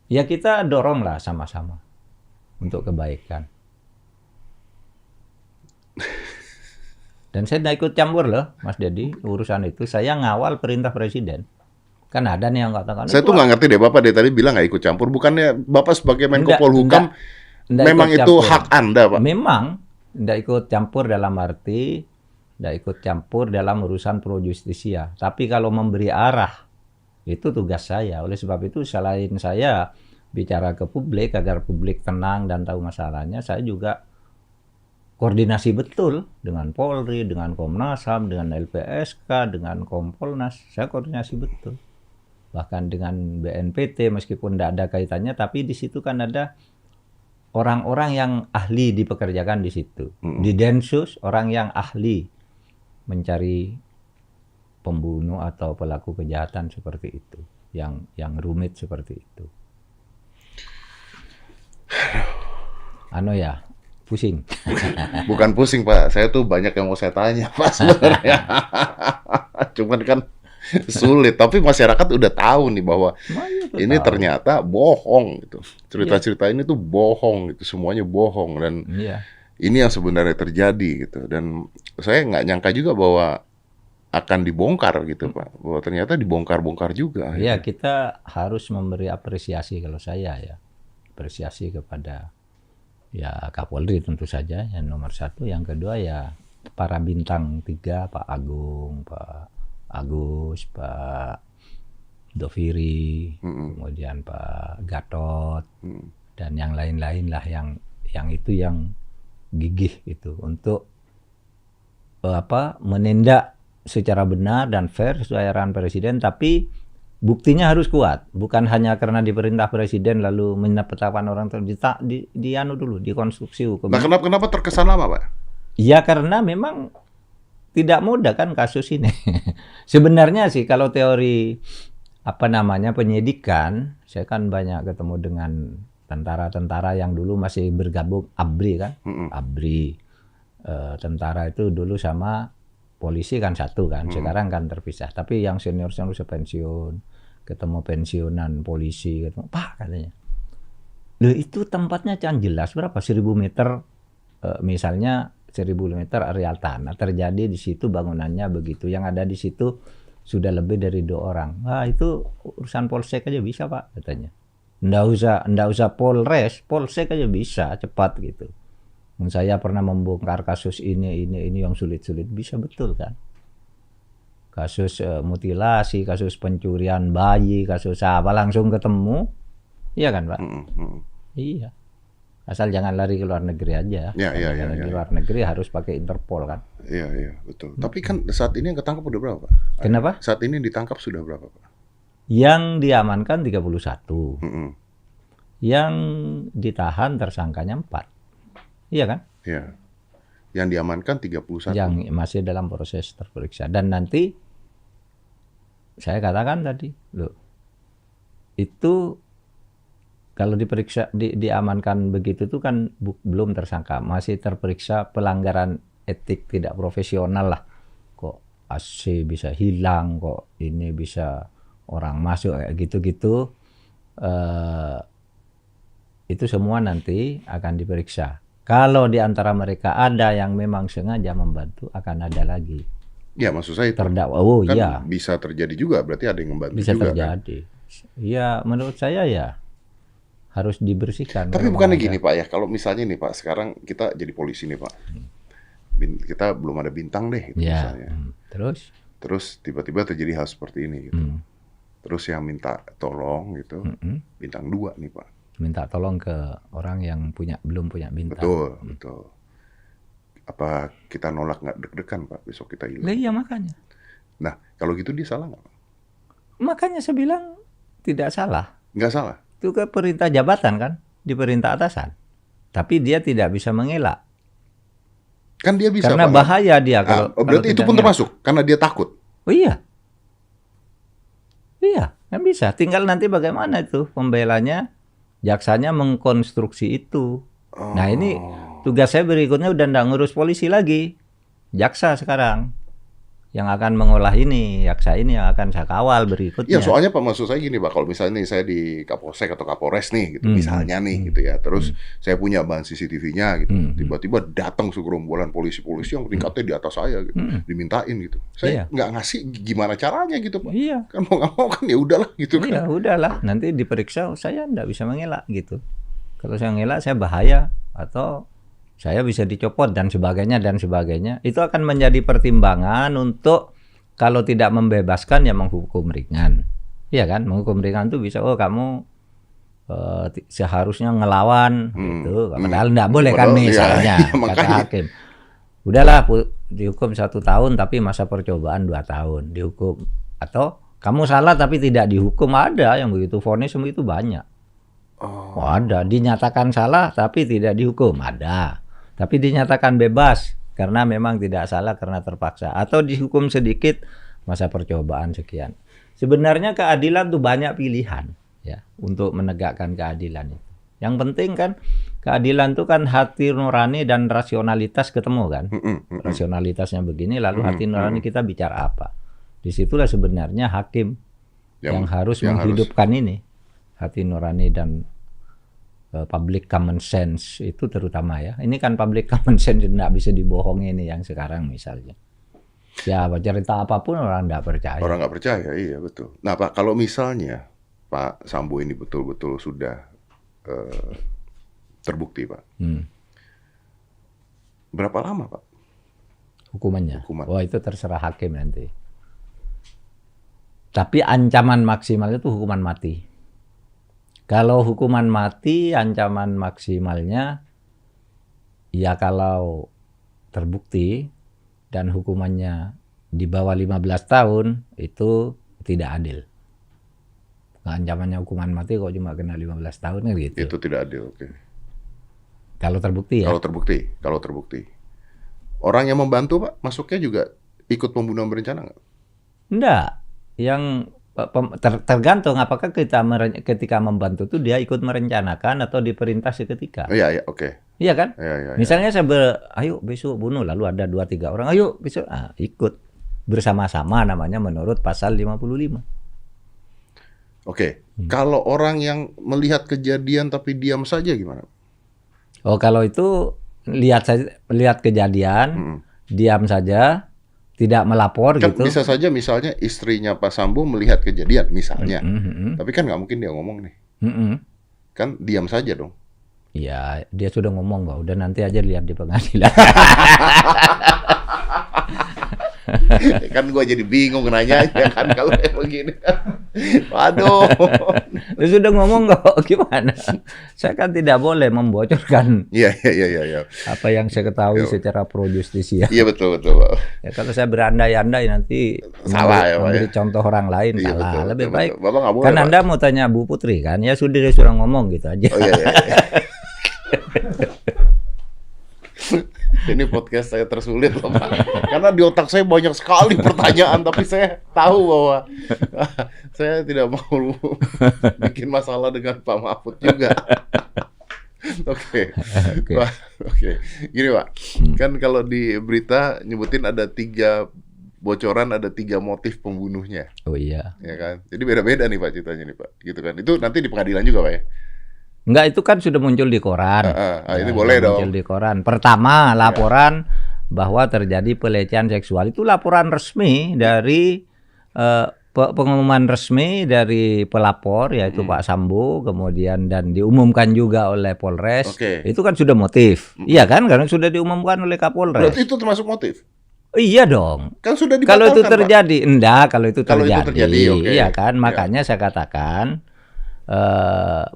Ya kita doronglah sama-sama untuk kebaikan. Dan saya tidak ikut campur loh, Mas Dedi, urusan itu. Saya ngawal perintah presiden. Kan ada nih yang katakan. Saya tuh nggak ngerti deh, Bapak dari tadi bilang nggak ikut campur. Bukannya Bapak sebagai Menko Polhukam memang itu hak Anda, Pak? Memang tidak ikut campur dalam arti tidak ikut campur dalam urusan pro justisia. Tapi kalau memberi arah, itu tugas saya. Oleh sebab itu selain saya bicara ke publik agar publik tenang dan tahu masalahnya, saya juga koordinasi betul dengan Polri, dengan Komnas HAM, dengan LPSK, dengan Kompolnas. Saya koordinasi betul. Bahkan dengan BNPT meskipun tidak ada kaitannya, tapi di situ kan ada orang-orang yang ahli dipekerjakan di situ. Di Densus, orang yang ahli mencari pembunuh atau pelaku kejahatan seperti itu. Yang rumit seperti itu. Ya, pusing. Bukan pusing, Pak. Saya tuh banyak yang mau saya tanya, Pak, sebenarnya. Cuman kan sulit. Tapi masyarakat udah tahu nih bahwa ini ternyata bohong gitu. Cerita-cerita ini tuh bohong gitu. Semuanya bohong. Dan ini yang sebenarnya terjadi gitu. Dan saya nggak nyangka juga bahwa akan dibongkar gitu, Pak. Bahwa ternyata dibongkar-bongkar juga. Ya, kita harus memberi apresiasi kalau saya ya. Apresiasi kepada ya Kapolri tentu saja yang nomor satu, yang kedua ya para bintang 3, Pak Agung, Pak Agus, Pak Doviri, kemudian Pak Gatot, dan yang lain-lain lah yang itu yang gigih itu untuk menindak secara benar dan fair sesuai arahan presiden, tapi buktinya harus kuat, bukan hanya karena diperintah presiden lalu menetapkan orang dianu dulu, dikonstruksi hukum. Nah, kenapa terkesan lama, Pak? Ya karena memang tidak mudah kan kasus ini. Sebenarnya sih kalau teori penyidikan, saya kan banyak ketemu dengan tentara-tentara yang dulu masih bergabung ABRI kan, ABRI. Tentara itu dulu sama polisi kan satu kan, sekarang kan terpisah. Tapi yang senior sudah pensiun. Ketemu pensiunan polisi, ketemu, Pak katanya, loh itu tempatnya kan jelas berapa 1000 meter, misalnya 1000 meter areal tanah, terjadi di situ bangunannya begitu, yang ada di situ sudah lebih dari 2 orang. Wah itu urusan polsek aja bisa, Pak katanya. Nggak usah polsek aja bisa cepat gitu. Saya pernah membongkar kasus ini yang sulit-sulit, bisa betul kan? Kasus mutilasi, kasus pencurian bayi, kasus apa langsung ketemu, iya kan Pak? Iya. Asal jangan lari ke luar negeri aja. Iya. Di luar negeri harus pakai Interpol kan? Iya betul. Tapi kan saat ini yang ketangkap udah berapa, Pak? Kenapa? Saat ini ditangkap sudah berapa, Pak? Yang diamankan 31. Yang ditahan tersangkanya 4. Iya kan? Iya. Yang diamankan 31. Yang masih dalam proses terperiksa. Dan nanti saya katakan tadi, loh, itu kalau diperiksa, diamankan begitu tuh kan belum tersangka, masih terperiksa pelanggaran etik tidak profesional lah. Kok AC bisa hilang, kok ini bisa orang masuk kayak gitu-gitu. Itu semua nanti akan diperiksa. Kalau di antara mereka ada yang memang sengaja membantu, akan ada lagi. Ya maksud saya itu terdakwa. Kan bisa terjadi juga, berarti ada yang membantu bisa juga terjadi. Kan? Ya menurut saya ya harus dibersihkan. Tapi bukannya gini Pak ya, kalau misalnya nih Pak, sekarang kita jadi polisi nih Pak, kita belum ada bintang deh gitu, misalnya. Terus tiba-tiba terjadi hal seperti ini gitu. Terus yang minta tolong gitu, bintang 2 nih Pak. Minta tolong ke orang yang belum punya bintang. Betul. Apa kita nolak nggak deg-degan Pak, besok kita hilang? Iya makanya. Nah kalau gitu dia salah nggak Pak? Makanya saya bilang tidak salah. Nggak salah? Itu ke perintah jabatan kan, di perintah atasan. Tapi dia tidak bisa mengelak. Kan dia bisa. Karena bahaya dia kalau. Berarti itu pun termasuk karena dia takut. Oh iya. Iya, kan bisa. Tinggal nanti bagaimana itu pembelanya, jaksanya mengkonstruksi itu. Nah ini tugas saya berikutnya udah nggak ngurus polisi lagi, jaksa sekarang. yang akan mengolah ini, yaksa ini yang akan saya kawal berikutnya. Ya soalnya Pak, maksud saya gini Pak, kalau misalnya nih saya di Kapolsek atau Kapolres nih gitu, misalnya nih gitu ya, terus saya punya bahan CCTV-nya gitu, tiba-tiba datang segerombolan polisi-polisi yang tingkatnya di atas saya gitu, dimintain gitu, saya nggak ngasih, gimana caranya gitu Pak? Iya. Kan mau nggak mau kan ya udahlah gitu kan. Iya udahlah, nanti diperiksa saya nggak bisa mengelak gitu. Kalau saya ngelak saya bahaya atau saya bisa dicopot dan sebagainya dan sebagainya. Itu akan menjadi pertimbangan untuk kalau tidak membebaskan ya menghukum ringan. Iya kan? Menghukum ringan itu bisa kamu seharusnya ngelawan gitu. Padahal enggak boleh kan misalnya kata hakim. Udahlah dihukum 1 tahun tapi masa percobaan 2 tahun dihukum. Atau kamu salah tapi tidak dihukum, ada yang begitu vonis itu banyak. Oh, ada dinyatakan salah tapi tidak dihukum, ada. Tapi dinyatakan bebas karena memang tidak salah karena terpaksa, atau dihukum sedikit masa percobaan sekian. Sebenarnya keadilan tuh banyak pilihan ya untuk menegakkan keadilan itu. Yang penting kan keadilan itu kan hati nurani dan rasionalitas ketemu kan. Rasionalitasnya begini lalu hati nurani kita bicara apa. Disitulah sebenarnya hakim yang harus menghidupkan ini hati nurani dan public common sense itu terutama ya. Ini kan public common sense tidak bisa dibohongi ini yang sekarang misalnya. Ya cerita apapun orang tidak percaya. Orang nggak percaya, iya betul. Nah Pak, kalau misalnya Pak Sambo ini betul-betul sudah terbukti Pak, berapa lama Pak? Hukumannya? Wah itu terserah hakim nanti. Tapi ancaman maksimalnya itu hukuman mati. Kalau hukuman mati, ancaman maksimalnya, ya kalau terbukti dan hukumannya di bawah 15 tahun, itu tidak adil. Ancamannya hukuman mati kok cuma kena 15 tahun kan gitu. Itu tidak adil, oke. Kalau terbukti ya? Kalau terbukti. Orang yang membantu Pak, masuknya juga ikut pembunuhan berencana nggak? Enggak. Yang tergantung apakah ketika membantu itu dia ikut merencanakan atau diperintah seketika. Iya, oke. Iya kan? Iya. Misalnya ayo besok bunuh, lalu ada 2-3 orang, ayo besok ikut bersama-sama namanya menurut pasal 55. Oke. Kalau orang yang melihat kejadian tapi diam saja gimana? Oh, kalau itu lihat kejadian, diam saja, tidak melapor kan gitu. Bisa saja misalnya istrinya Pak Sambo melihat kejadian misalnya, tapi kan nggak mungkin dia ngomong nih, kan diam saja dong. Iya, dia sudah ngomong kok, udah nanti aja lihat di pengadilan. Kan gue jadi bingung nanya kan kalau kayak begini. Waduh. Dia sudah ngomong kok, gimana? Saya kan tidak boleh membocorkan. Iya. Apa yang saya ketahui secara pro justisia. Iya betul. Ya, kalau saya berandai-andai nanti salah ya, memberi contoh orang lain iya, salah. Betul, Lebih baik. Bapak nggak boleh, kan Anda mau tanya Bu Putri kan? Ya sudah dia sudah ngomong gitu aja. Oh iya. Ini podcast saya tersulit loh Pak, karena di otak saya banyak sekali pertanyaan, tapi saya tahu bahwa saya tidak mau bikin masalah dengan Pak Mahfud juga. Oke. Gini Pak, kan kalau di berita nyebutin ada 3 bocoran, ada 3 motif pembunuhnya. Oh iya. Ya kan, jadi beda-beda nih Pak ceritanya nih Pak, gitu kan? Itu nanti di pengadilan juga Pak ya? Enggak, itu kan sudah muncul di koran. Ini boleh dong. Muncul di koran. Pertama, laporan bahwa terjadi pelecehan seksual. Itu laporan resmi dari pengumuman resmi dari pelapor, yaitu Pak Sambo, kemudian dan diumumkan juga oleh Polres. Itu kan sudah motif. Iya kan? Karena sudah diumumkan oleh Kapolres. Berarti itu termasuk motif? Iya dong. Kan sudah dibatalkan, kalau itu terjadi, Pak. Enggak, kalau itu terjadi. Okay. Iya kan? Makanya saya katakan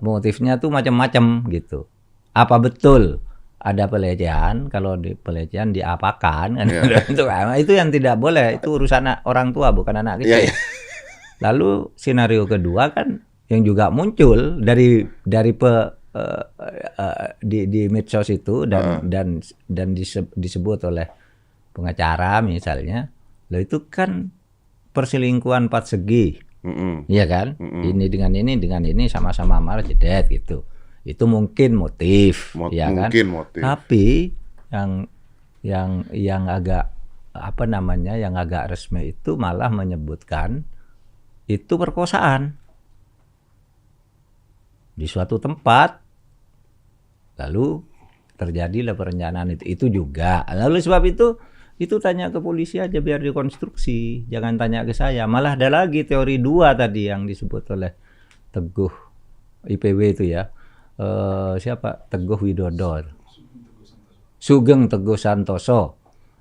motifnya tuh macam-macam gitu. Apa betul ada pelecehan? Kalau di pelecehan diapakan kan? Itu yang tidak boleh. Itu urusan orang tua bukan anak kecil. Lalu skenario kedua kan yang juga muncul dari di medsos itu dan disebut oleh pengacara misalnya. Lalu itu kan perselingkuhan 4 segi. Iya kan? Ini dengan ini sama-sama marah jedet gitu. Itu mungkin motif, ya kan? Mungkin motif. Tapi yang agak apa namanya yang agak resmi itu malah menyebutkan itu perkosaan di suatu tempat, lalu terjadilah perencanaan itu juga. Lalu sebab itu tanya ke polisi aja biar dikonstruksi, jangan tanya ke saya. Malah ada lagi teori 2 tadi yang disebut oleh Teguh IPW itu ya, siapa, Teguh Widodo, Sugeng Teguh Santoso,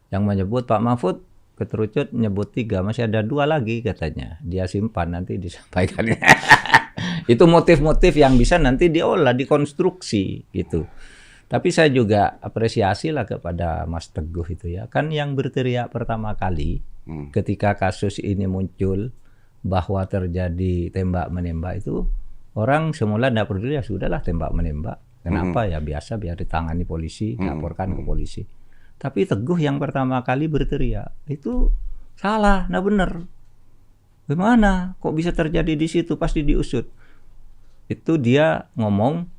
yang menyebut Pak Mahfud keterucut nyebut 3, masih ada 2 lagi katanya, dia simpan nanti disampaikan. Itu motif-motif yang bisa nanti diolah, dikonstruksi gitu. Tapi saya juga apresiasi lah kepada Mas Teguh itu ya, kan yang berteriak pertama kali ketika kasus ini muncul bahwa terjadi tembak menembak itu, orang semula tidak peduli, ya sudahlah tembak menembak. Kenapa ya, biasa, biar ditangani polisi, laporkan ke polisi. Tapi Teguh yang pertama kali berteriak, itu salah, nah benar. Gimana kok bisa terjadi di situ, pasti diusut. Itu dia ngomong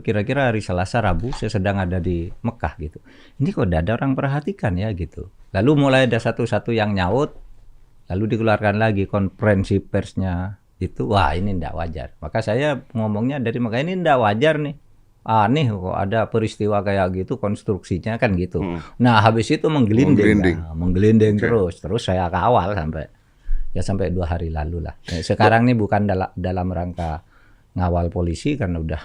kira-kira hari Selasa Rabu, saya sedang ada di Mekah gitu. Ini kok ada orang perhatikan ya gitu. Lalu mulai ada satu-satu yang nyaut, lalu dikeluarkan lagi konferensi persnya itu, wah ini tidak wajar. Maka saya ngomongnya dari Mekah, ini tidak wajar nih. Aneh kok ada peristiwa kayak gitu, konstruksinya kan gitu. Nah habis itu menggelinding terus saya kawal sampai 2 hari lalu lah. Sekarang ini bukan dalam rangka ngawal polisi karena udah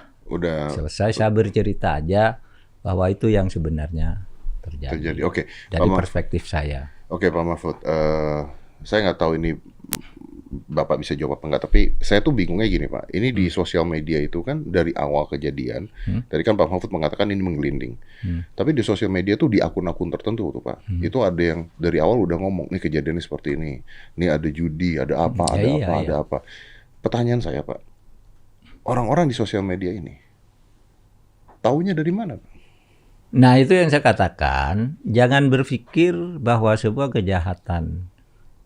selesai, saya bercerita aja bahwa itu yang sebenarnya terjadi. Oke. Dari perspektif saya. Oke Pak Mahfud, saya nggak tahu ini Bapak bisa jawab apa enggak, tapi saya tuh bingungnya gini Pak, ini di sosial media itu kan dari awal kejadian, tadi kan Pak Mahfud mengatakan ini menggelinding, tapi di sosial media tuh di akun-akun tertentu tuh Pak, itu ada yang dari awal udah ngomong, nih kejadiannya seperti ini ada judi, ada apa, ada apa. Pertanyaan saya Pak, orang-orang di sosial media ini taunya dari mana Pak? Nah itu yang saya katakan, jangan berpikir bahwa sebuah kejahatan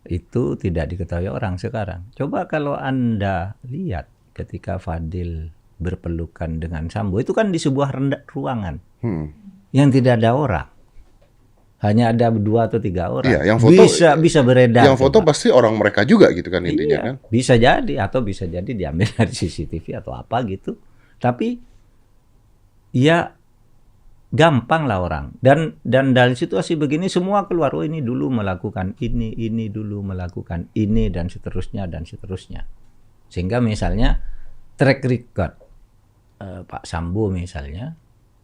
itu tidak diketahui orang sekarang. Coba kalau Anda lihat ketika Fadil berpelukan dengan Sambo, itu kan di sebuah ruangan yang tidak ada orang, hanya ada 2 atau 3 orang. Iya, yang foto bisa beredar. Yang foto pasti orang mereka juga gitu kan intinya kan? Bisa jadi, atau bisa jadi diambil dari CCTV atau apa gitu. Tapi ya gampang lah orang, dan dari situasi begini semua keluar, oh ini dulu melakukan ini dulu melakukan ini, dan seterusnya, sehingga misalnya track record Pak Sambo misalnya,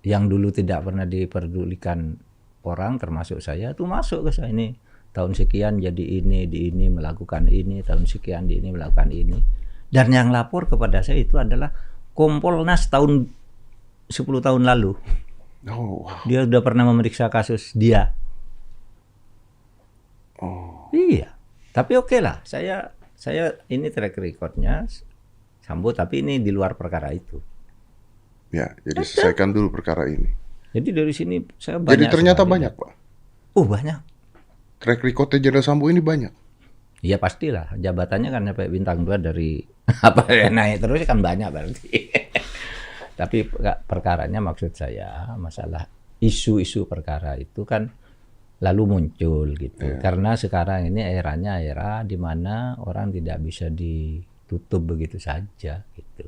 yang dulu tidak pernah diperdulikan orang termasuk saya, itu masuk ke saya, ini tahun sekian jadi ini, di ini melakukan ini, tahun sekian di ini melakukan ini, dan yang lapor kepada saya itu adalah Kompolnas tahun 10 tahun lalu. Oh, wow. Dia sudah pernah memeriksa kasus dia. Oh. Iya. Tapi oke lah. Saya ini track recordnya Sambo, tapi ini di luar perkara itu. Ya, jadi selesaikan dulu perkara ini. Jadi dari sini saya banyak. Jadi ternyata banyak Pak. Banyak. Track recordnya Jenderal Sambo ini banyak. Iya pastilah. Jabatannya kan sampai bintang 2 dari apa ya, naik terus kan banyak berarti. Tapi perkaranya maksud saya, masalah isu-isu perkara itu kan lalu muncul gitu. Karena sekarang ini eranya era di mana orang tidak bisa ditutup begitu saja gitu.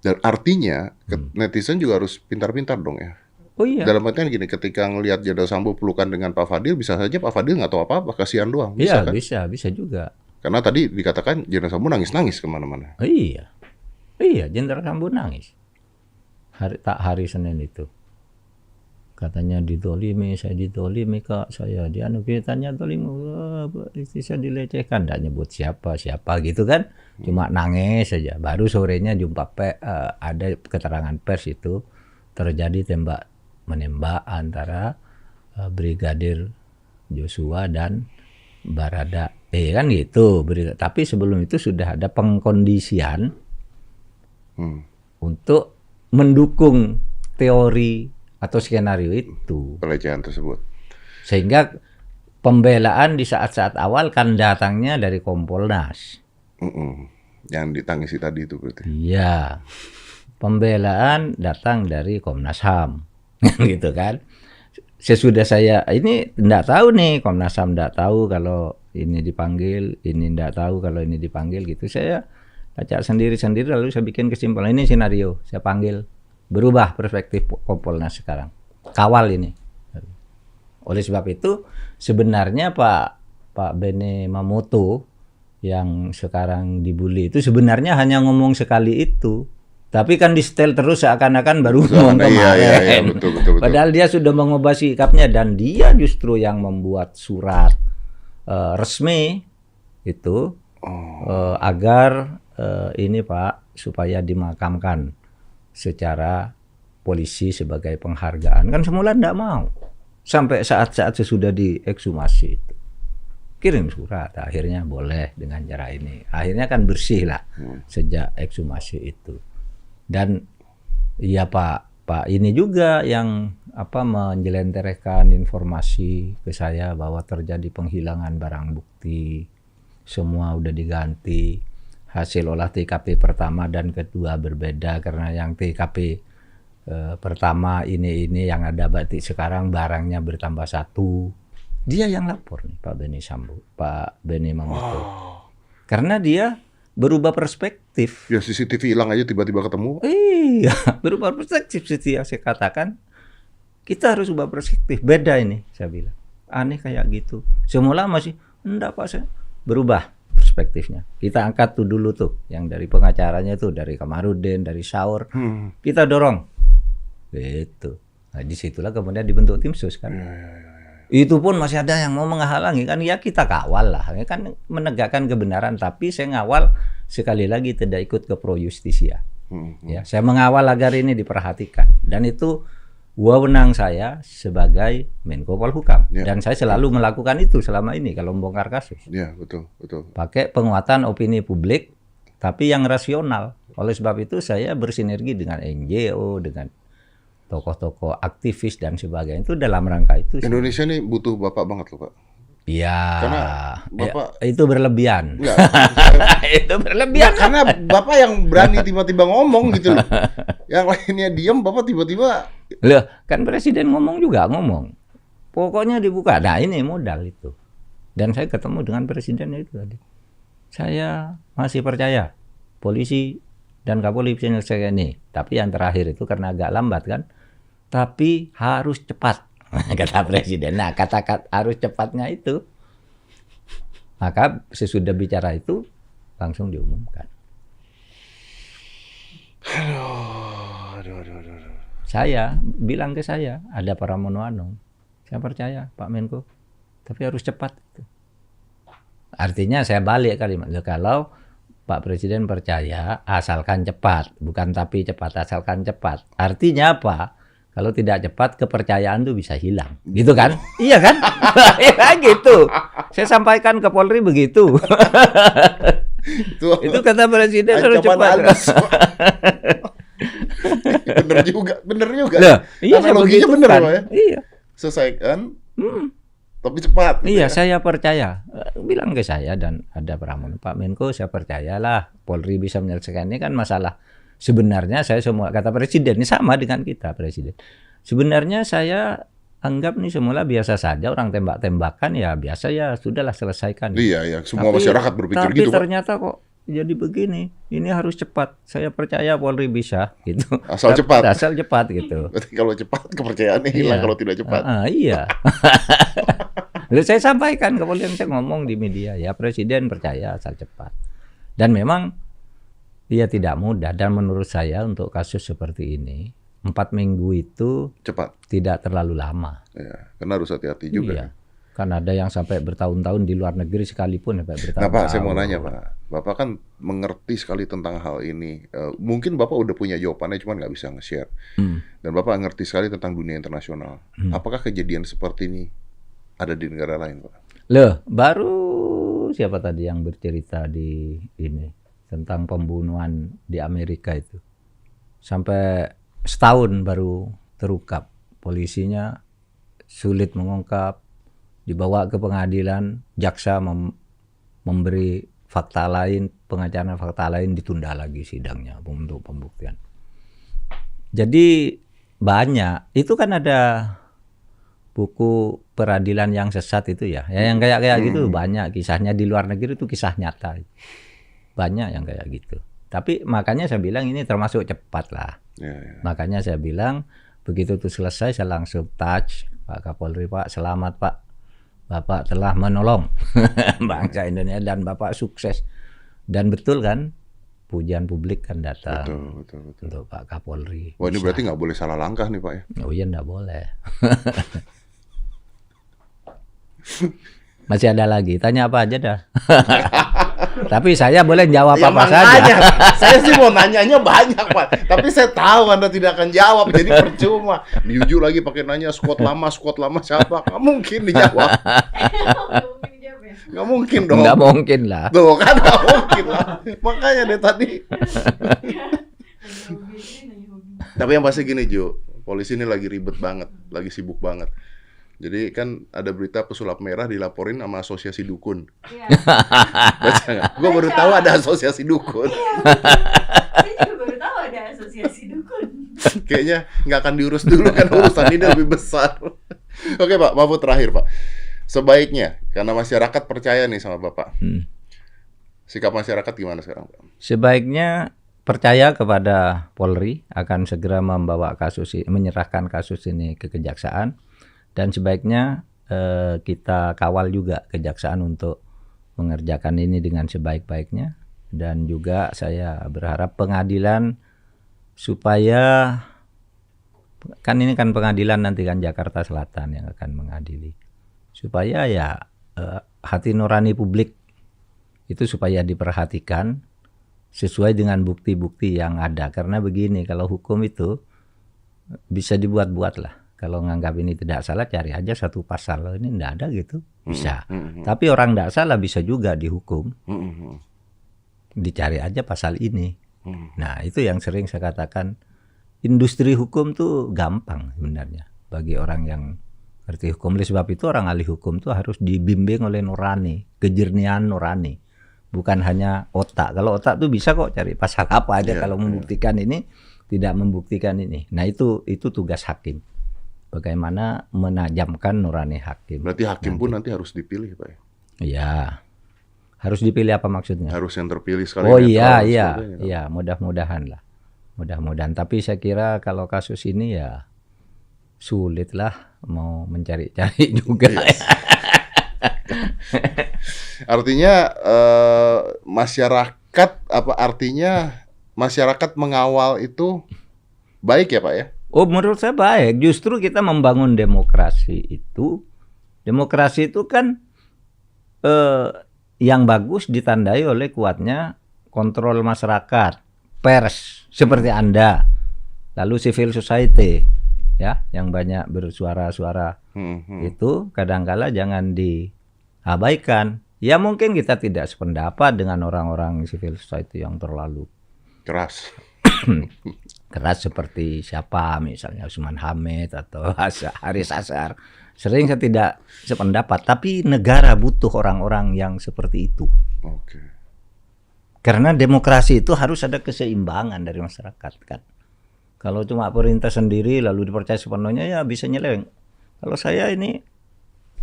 Dan artinya netizen juga harus pintar-pintar dong ya. Oh iya. Dalam artian gini, ketika ngelihat Jenderal Sambo pelukan dengan Pak Fadil, bisa saja Pak Fadil nggak tahu apa-apa, kasihan doang. Iya, kan? bisa juga. Karena tadi dikatakan Jenderal Sambo nangis-nangis kemana-mana. Iya, Jenderal Sambo nangis. Hari Senin itu. Katanya ditolimi, saya ditolimi Kak, saya tanya tolimi, saya dilecehkan, enggak nyebut siapa gitu kan. Cuma nangis saja. Baru sorenya jumpa ada keterangan pers itu terjadi tembak menembak antara Brigadir Joshua dan Barada. Kan gitu. Tapi sebelum itu sudah ada pengkondisian untuk mendukung teori atau skenario itu, pelecehan tersebut. Sehingga pembelaan di saat-saat awal kan datangnya dari Kompolnas. Yang ditangisi tadi itu berarti. Iya. Pembelaan datang dari Komnas HAM. Gitu kan. sesudah saya ini enggak tahu nih, Komnas HAM enggak tahu kalau ini dipanggil, ini enggak tahu kalau ini dipanggil gitu. Saya baca sendiri-sendiri lalu saya bikin kesimpulan, ini skenario, saya panggil, berubah perspektif Kompolnas sekarang. Kawal ini. Oleh sebab itu sebenarnya Pak Beni Mamoto yang sekarang dibully itu sebenarnya hanya ngomong sekali itu. Tapi kan di setel terus seakan-akan baru ngomong kemarin. Iya, betul. Padahal dia sudah mengubah sikapnya dan dia justru yang membuat surat resmi itu agar ini Pak supaya dimakamkan secara polisi sebagai penghargaan. Kan semula enggak mau. Sampai saat-saat sesudah diekshumasi itu. Kirim surat, akhirnya boleh dengan cara ini. Akhirnya kan bersih lah sejak ekshumasi itu. Dan ya Pak ini juga yang menjelenterkan informasi ke saya bahwa terjadi penghilangan barang bukti, semua udah diganti, hasil olah TKP pertama dan kedua berbeda karena yang TKP pertama ini yang ada batik sekarang barangnya bertambah 1. Dia yang lapor nih Pak Beni Mamoto. Karena dia berubah perspektif. Ya CCTV hilang aja tiba-tiba ketemu. Iya, berubah perspektif seperti yang saya katakan. Kita harus ubah perspektif. Beda ini, saya bilang. Aneh kayak gitu. Semula masih, enggak Pak, saya berubah perspektifnya. Kita angkat tuh dulu tuh, yang dari pengacaranya tuh, dari Kamarudin, dari Saur. Kita dorong. Gitu. Nah, disitulah kemudian dibentuk tim sus kan. Itu pun masih ada yang mau menghalangi kan, ya kita kawal lah, ya kan menegakkan kebenaran, tapi saya ngawal sekali lagi tidak ikut ke pro justisia. Ya, saya mengawal agar ini diperhatikan dan itu wewenang saya sebagai Menko Polhukam dan saya selalu melakukan itu selama ini kalau membongkar kasus. Ya, betul. Pakai penguatan opini publik tapi yang rasional. Oleh sebab itu saya bersinergi dengan NGO, dengan tokoh-tokoh aktivis dan sebagainya itu dalam rangka itu. Indonesia ini butuh Bapak banget loh Pak. Iya. Karena Bapak itu berlebihan. Enggak. Itu berlebihan. Enggak, karena Bapak yang berani tiba-tiba ngomong gitu loh. Yang lainnya diam, Bapak tiba-tiba. Loh, kan Presiden ngomong juga ngomong. Pokoknya dibuka. Nah, ini modal itu. Dan saya ketemu dengan Presiden itu tadi. Saya masih percaya polisi dan Kapolri bisa menyelesaikan ini. Tapi yang terakhir itu karena agak lambat kan. Tapi harus cepat, kata Presiden. Nah, kata-kata harus cepatnya itu, maka sesudah bicara itu langsung diumumkan. Aduh. Saya bilang ke saya, ada Pramono Anung. Saya percaya Pak Menko, tapi harus cepat. Artinya saya balik kalimat, kalau Pak Presiden percaya asalkan cepat, bukan tapi cepat, asalkan cepat. Artinya apa? Kalau tidak cepat, kepercayaan itu bisa hilang. Gitu kan? Iya kan? Ya gitu. Saya sampaikan ke Polri begitu. Itu kata Presiden harus cepat. Bener juga. Loh, iya, analoginya bener Pak ya. Iya. Selesaikan, tapi cepat. Gitu iya, ya? saya percaya. Bilang ke saya dan ada Pramono, Pak Menko, saya percayalah Polri bisa menyelesaikan ini kan masalah. Sebenarnya saya semua, kata Presiden, ini sama dengan kita Presiden. Sebenarnya saya anggap nih semula biasa saja, orang tembak-tembakan ya biasa ya, sudahlah selesaikan. Iya, semua masyarakat berpikir tapi gitu Pak. Ternyata kok jadi begini, ini harus cepat. Saya percaya Polri bisa gitu. Asal cepat. Asal cepat gitu. Berarti kalau cepat kepercayaannya hilang kalau tidak cepat. Iya. Lalu saya sampaikan ke Polri, saya ngomong di media, ya Presiden percaya asal cepat. Dan memang dia tidak mudah, dan menurut saya untuk kasus seperti ini 4 minggu itu cepat, tidak terlalu lama. Ya, karena harus hati-hati juga. Iya. Kan ada yang sampai bertahun-tahun di luar negeri sekalipun sampai bertahun-tahun. Nah Pak, saya mau nanya Pak, Bapak kan mengerti sekali tentang hal ini. Mungkin Bapak udah punya jawabannya, cuma nggak bisa nge-share. Dan Bapak ngerti sekali tentang dunia internasional. Apakah kejadian seperti ini ada di negara lain Pak? Loh, baru siapa tadi yang bercerita di ini tentang pembunuhan di Amerika itu. Sampai setahun baru terungkap. Polisinya sulit mengungkap, dibawa ke pengadilan, jaksa memberi fakta lain, pengacara fakta lain, ditunda lagi sidangnya untuk pembuktian. Jadi banyak, itu kan ada buku Peradilan yang Sesat itu ya. Ya yang kayak gitu banyak kisahnya di luar negeri itu kisah nyata. Banyak yang kayak gitu. Tapi makanya saya bilang ini termasuk cepat lah. Makanya saya bilang begitu itu selesai saya langsung touch Pak Kapolri, Pak selamat Pak. Bapak telah menolong bangsa Indonesia dan Bapak sukses. Dan betul kan pujian publik kan datang Betul. untuk Pak Kapolri. Wah, ini berarti nggak boleh salah langkah nih Pak ya? Oh iya, nggak boleh. Masih ada lagi, tanya apa aja dah. Tapi saya boleh jawab Ya, apa makanya, saja. saya sih mau nanyanya banyak Pak, tapi saya tahu Anda tidak akan jawab, jadi percuma. Diuju lagi pakai nanya squad lama siapa? Nggak mungkin dijawab. Nggak mungkin dong. Nggak mungkin lah. Tuh kan nggak mungkin lah. Makanya deh tadi. Tapi yang pasti gini Jo, polisi ini lagi ribet banget, lagi sibuk banget. Jadi kan ada berita pesulap merah dilaporin sama asosiasi dukun. Iya. Baca nggak? Gue baru tahu ada asosiasi dukun. Saya juga baru tahu ada asosiasi dukun. Kayaknya nggak akan diurus dulu kan, urusan ini lebih besar. Oke Pak, Mahfud terakhir Pak. Sebaiknya, karena masyarakat percaya nih sama Bapak. Sikap masyarakat gimana sekarang Pak? Sebaiknya percaya kepada Polri akan segera membawa menyerahkan kasus ini ke kejaksaan. Dan sebaiknya kita kawal juga kejaksaan untuk mengerjakan ini dengan sebaik-baiknya. Dan juga saya berharap pengadilan supaya, kan ini kan pengadilan nanti kan Jakarta Selatan yang akan mengadili. Supaya ya hati nurani publik itu supaya diperhatikan sesuai dengan bukti-bukti yang ada. Karena begini, kalau hukum itu bisa dibuat-buat lah. Kalau nganggap ini tidak salah, cari aja satu pasal. Ini tidak ada gitu, bisa. Tapi orang tidak salah bisa juga dihukum. Dicari aja pasal ini. Nah, itu yang sering saya katakan, industri hukum tuh gampang sebenarnya bagi orang yang ngerti hukum. Oleh sebab itu orang ahli hukum tuh harus dibimbing oleh nurani, kejernihan nurani. Bukan hanya otak. Kalau otak tuh bisa kok cari pasal apa aja kalau membuktikan ini, tidak membuktikan ini. Nah, itu tugas hakim. Bagaimana menajamkan nurani hakim. Berarti hakim pun nanti harus dipilih Pak ya? Iya. Harus dipilih apa maksudnya? Harus yang terpilih sekali. Oh iya, mudah-mudahan lah. Mudah-mudahan. Tapi saya kira kalau kasus ini ya sulit lah mau mencari-cari juga. Yes. Artinya masyarakat, apa artinya masyarakat mengawal itu baik ya Pak ya? Oh, menurut saya baik. Justru kita membangun demokrasi itu. Demokrasi itu kan yang bagus ditandai oleh kuatnya kontrol masyarakat, pers seperti Anda, lalu civil society, ya, yang banyak bersuara-suara. Itu kadang-kala jangan diabaikan. Ya mungkin kita tidak sependapat dengan orang-orang civil society yang terlalu Keras. keras seperti siapa misalnya Usman Hamid atau Haris Azhar. Sering saya tidak sependapat, tapi negara butuh orang-orang yang seperti itu. Oke. Karena demokrasi itu harus ada keseimbangan dari masyarakat kan. Kalau cuma perintah sendiri lalu dipercaya sepenuhnya ya bisa nyeleweng. Kalau saya ini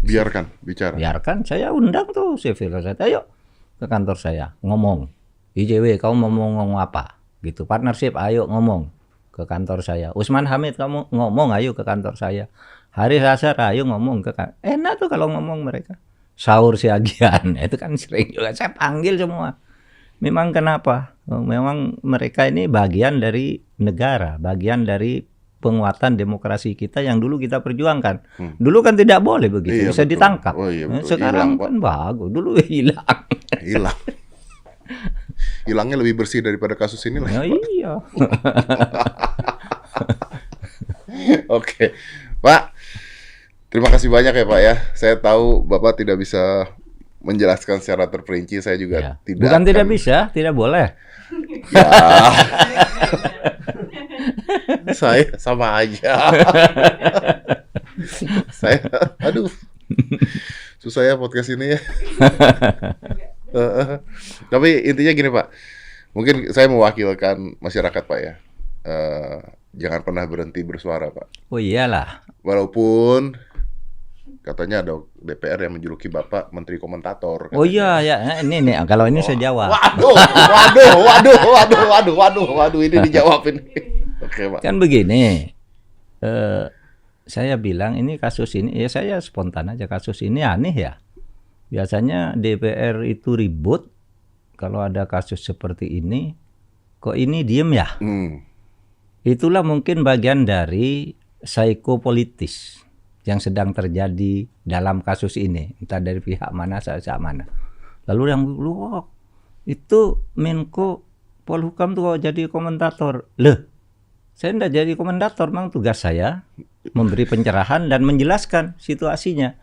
Biarkan bicara. biarkan, saya undang tuh civil society, ayo ke kantor saya ngomong. IJW kamu mau ngomong apa? Gitu. Partnership ayo ngomong ke kantor saya. Usman Hamid kamu ngomong ayo ke kantor saya. Haris Azhar ayo ngomong ke kantor. Enak tuh kalau ngomong mereka. Saur Siagian itu kan sering juga saya panggil semua. Memang kenapa? Memang mereka ini bagian dari negara, bagian dari penguatan demokrasi kita yang dulu kita perjuangkan. Dulu kan tidak boleh begitu, Iya, bisa betul. ditangkap. Oh, iya, betul. Sekarang Hilang, Pak. kan bagus, dulu hilang. Hilang. Hilangnya lebih bersih daripada kasus ini lah. Ya, iya. Oke, Pak. Terima kasih banyak ya Pak ya. Saya tahu Bapak tidak bisa menjelaskan secara terperinci. Saya juga Ya. tidak. Bukan tidak akan- bisa, tidak boleh. Ya. Saya sama aja. Saya, aduh, susah ya podcast ini ya. Tapi intinya gini Pak, mungkin saya mewakilkan masyarakat Pak ya. Jangan pernah berhenti bersuara Pak. Oh iyalah. Walaupun Katanya ada DPR yang menjuluki Bapak Menteri Komentator. Oh katanya. iya, ya ini nih kalau ini saya jawab. Waduh, ini dijawabin. Oke, Pak. Kan begini, saya bilang ini kasus ini, ya saya spontan aja, kasus ini aneh ya. Biasanya DPR itu ribut, kalau ada kasus seperti ini, kok ini diem ya? Itulah mungkin bagian dari psikopolitis yang sedang terjadi dalam kasus ini, entah dari pihak mana, pihak mana. Lalu yang lu itu Menko Polhukam tuh jadi komentator. Loh, saya enggak jadi komentator, memang tugas saya memberi pencerahan dan menjelaskan situasinya.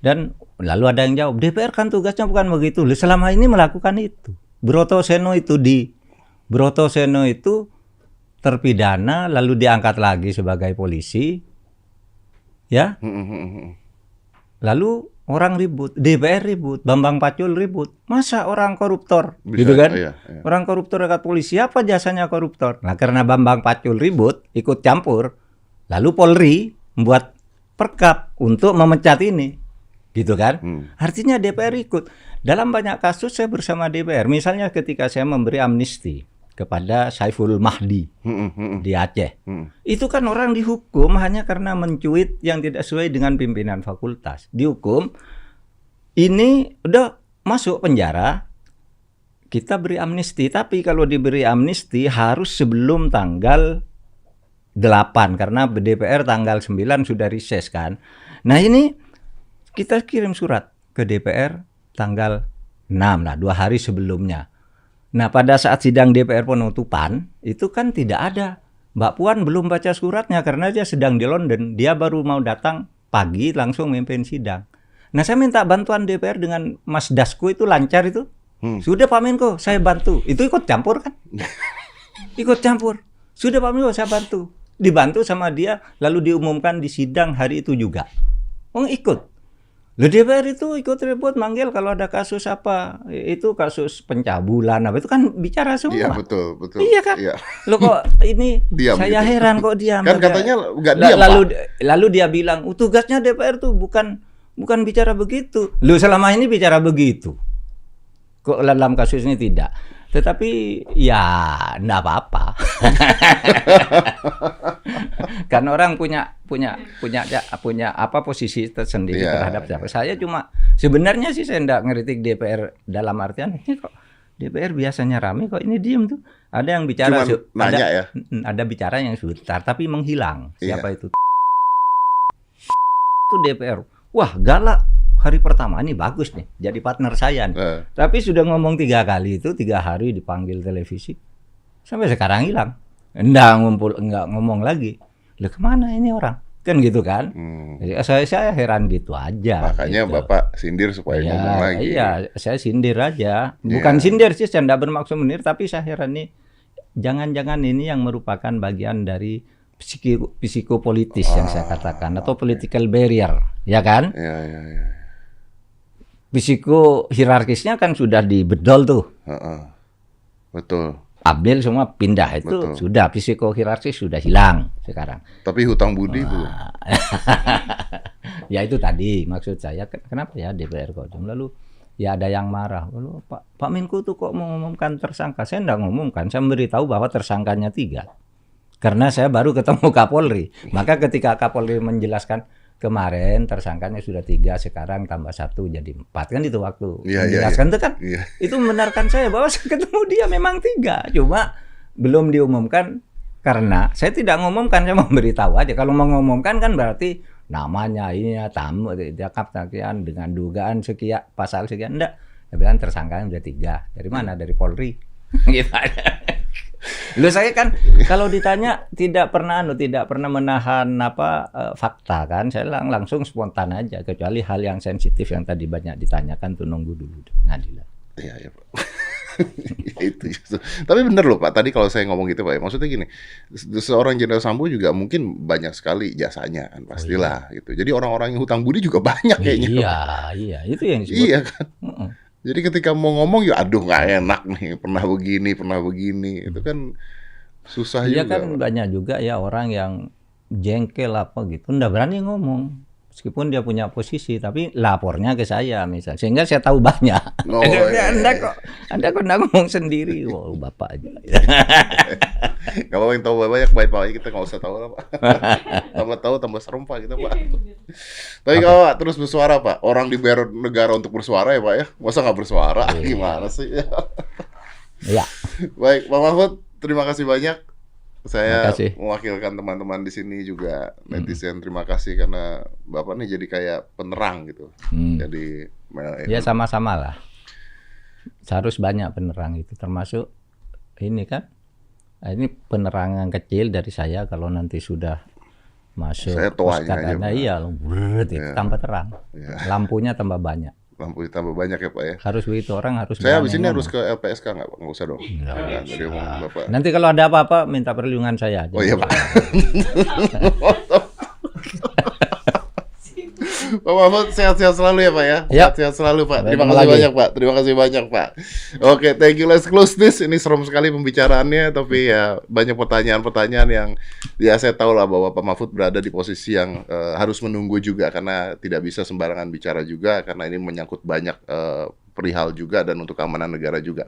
Dan lalu ada yang jawab, DPR kan tugasnya bukan begitu. Loh, selama ini melakukan itu. Broto Seno itu terpidana lalu diangkat lagi sebagai polisi. Ya. Lalu orang ribut, DPR ribut, Bambang Pacul ribut. Masa orang koruptor? Bisa, gitu kan? iya. Orang koruptor dekat polisi, apa jasanya koruptor? Nah, karena Bambang Pacul ribut, ikut campur, lalu Polri membuat perkap untuk memecat ini. Gitu kan? Artinya DPR ikut. Dalam banyak kasus saya bersama DPR. Misalnya ketika saya memberi amnesti kepada Saiful Mahdi di Aceh. Itu kan orang dihukum hanya karena mencuit yang tidak sesuai dengan pimpinan fakultas. Dihukum, ini udah masuk penjara, kita beri amnesti. Tapi kalau diberi amnesti harus sebelum tanggal 8, karena DPR tanggal 9 sudah reses kan. Nah ini kita kirim surat ke DPR tanggal 6, nah 2 hari sebelumnya. Nah, pada saat sidang DPR penutupan, itu kan tidak ada. Mbak Puan belum baca suratnya karena dia sedang di London. Dia baru mau datang pagi langsung memimpin sidang. Nah, saya minta bantuan DPR dengan Mas Dasko itu lancar itu. Sudah Pak Menko, saya bantu. Itu ikut campur kan? Ikut campur. Sudah Pak Menko, saya bantu. Dibantu sama dia, lalu diumumkan di sidang hari itu juga. Oh, ikut. Loh, DPR itu ikut ribut manggil kalau ada kasus apa, itu kasus pencabulan apa, itu kan bicara semua. Iya, betul. Iya kan? Iya. Loh kok ini Diam saya gitu. heran kok diam. Kan katanya nggak diam, lalu dia bilang, tugasnya DPR tuh bukan bicara begitu. Loh, selama ini bicara begitu. Kok dalam kasus ini tidak? Tetapi ya enggak apa-apa. Karena orang punya apa posisi tersendiri terhadap siapa. Saya cuma sebenarnya sih saya enggak ngeritik DPR dalam artian ini kok DPR biasanya rame kok ini diem tuh. Ada yang bicara ada bicara yang sebentar tapi menghilang. Siapa itu? Itu DPR. Wah, galak. Hari pertama ini bagus nih, jadi partner saya nih. Tapi sudah ngomong 3 kali itu, 3 hari dipanggil televisi. Sampai sekarang hilang. Enggak ngomong lagi. Lah kemana ini orang? Kan gitu kan. Jadi saya heran gitu aja. Makanya gitu. Bapak sindir supaya ngomong lagi. Iya, saya sindir aja. Bukan sindir sih, saya enggak bermaksud menir, tapi saya heran nih. Jangan-jangan ini yang merupakan bagian dari psikopolitis yang saya katakan. Atau political barrier. Ya kan? Iya. Psiko hierarkisnya kan sudah dibedol tuh. Betul. Ambil semua pindah itu. Betul. Sudah psiko hierarkis sudah hilang sekarang. Tapi hutang budi belum. Ya itu tadi maksud saya, kenapa ya DPR kok lalu ya ada yang marah. Lalu Pak Menko tuh kok mengumumkan tersangka? Saya enggak mengumumkan, saya memberitahu bahwa tersangkanya 3. Karena saya baru ketemu Kapolri. Maka ketika Kapolri menjelaskan kemarin tersangkanya sudah 3, sekarang tambah 1 jadi 4 kan itu waktu menjelaskan itu kan itu membenarkan saya bahwa saya ketemu dia memang 3, cuma belum diumumkan karena saya tidak ngumumkan, saya memberitahu aja. Kalau mengumumkan kan berarti namanya ini ya tamu dianggap sekian dengan dugaan sekian pasal sekian, enggak. Saya bilang tersangkanya sudah 3. Dari mana? Dari Polri. Gitu aja. Loh, saya kan kalau ditanya tidak pernah menahan fakta kan, saya langsung spontan aja, kecuali hal yang sensitif yang tadi banyak ditanyakan tuh nunggu dulu pengadilan. Iya Pak. Itu. Tapi bener loh Pak, tadi kalau saya ngomong gitu Pak, maksudnya gini, seorang Jenderal Sambo juga mungkin banyak sekali jasanya kan, pastilah gitu. Jadi orang-orang yang hutang budi juga banyak kayaknya. Iya, itu yang disebut. Iya kan. Jadi ketika mau ngomong ya aduh nggak enak nih, pernah begini, itu kan susah juga. Iya kan banyak juga ya orang yang jengkel apa gitu, nggak berani ngomong. Meskipun dia punya posisi, tapi lapornya ke saya misalnya, sehingga saya tahu banyak. Oh, iya. Anda kok ngomong sendiri, wow bapak aja. Gak apa-apa yang tahu banyak baik Pak, kita nggak usah tahu lah Pak. Tambah tahu tambah serem Pak kita Pak. Tapi kalau Pak terus bersuara Pak, orang dibayar negara untuk bersuara ya Pak ya, masa nggak bersuara? Gimana sih? Ya. Baik Pak Mahfud, terima kasih banyak. Saya Terima kasih. mewakilkan teman-teman di sini juga netizen, terima kasih karena Bapak nih jadi kayak penerang gitu. Jadi Ya sama-sama lah. Harus banyak penerang itu, termasuk ini kan. Ini penerangan kecil dari saya, kalau nanti sudah masuk Saya tuanya aja, Anda, Pak. iya, itu tambah terang. Ya. Lampunya tambah banyak. Lampu ditambah banyak ya Pak ya. Harus begitu, orang harus Saya berani habis ini ngomong. harus ke LPSK nggak Pak? Nggak usah dong. Nggak, dari omongan Bapak. Nanti kalau ada apa-apa minta perlindungan saya aja. Oh iya Pak. Pak Mahfud sehat-sehat selalu ya Pak ya. Ya. Sehat-sehat selalu Pak. Terima Ketemu kasih lagi. banyak Pak. Terima kasih banyak Pak. Oke, thank you. Let's close this. Ini serem sekali pembicaraannya, tapi ya banyak pertanyaan-pertanyaan yang ya saya tahu lah bahwa Pak Mahfud berada di posisi yang harus menunggu juga karena tidak bisa sembarangan bicara juga karena ini menyangkut banyak perihal juga dan untuk keamanan negara juga.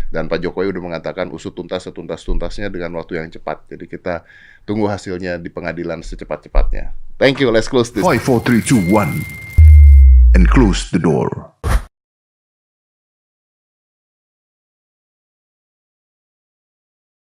Dan Pak Jokowi udah mengatakan usut tuntas setuntas-tuntasnya dengan waktu yang cepat. Jadi kita tunggu hasilnya di pengadilan secepat-cepatnya. Thank you. Let's close this. 5, 4, 3, 2, 1. And close the door.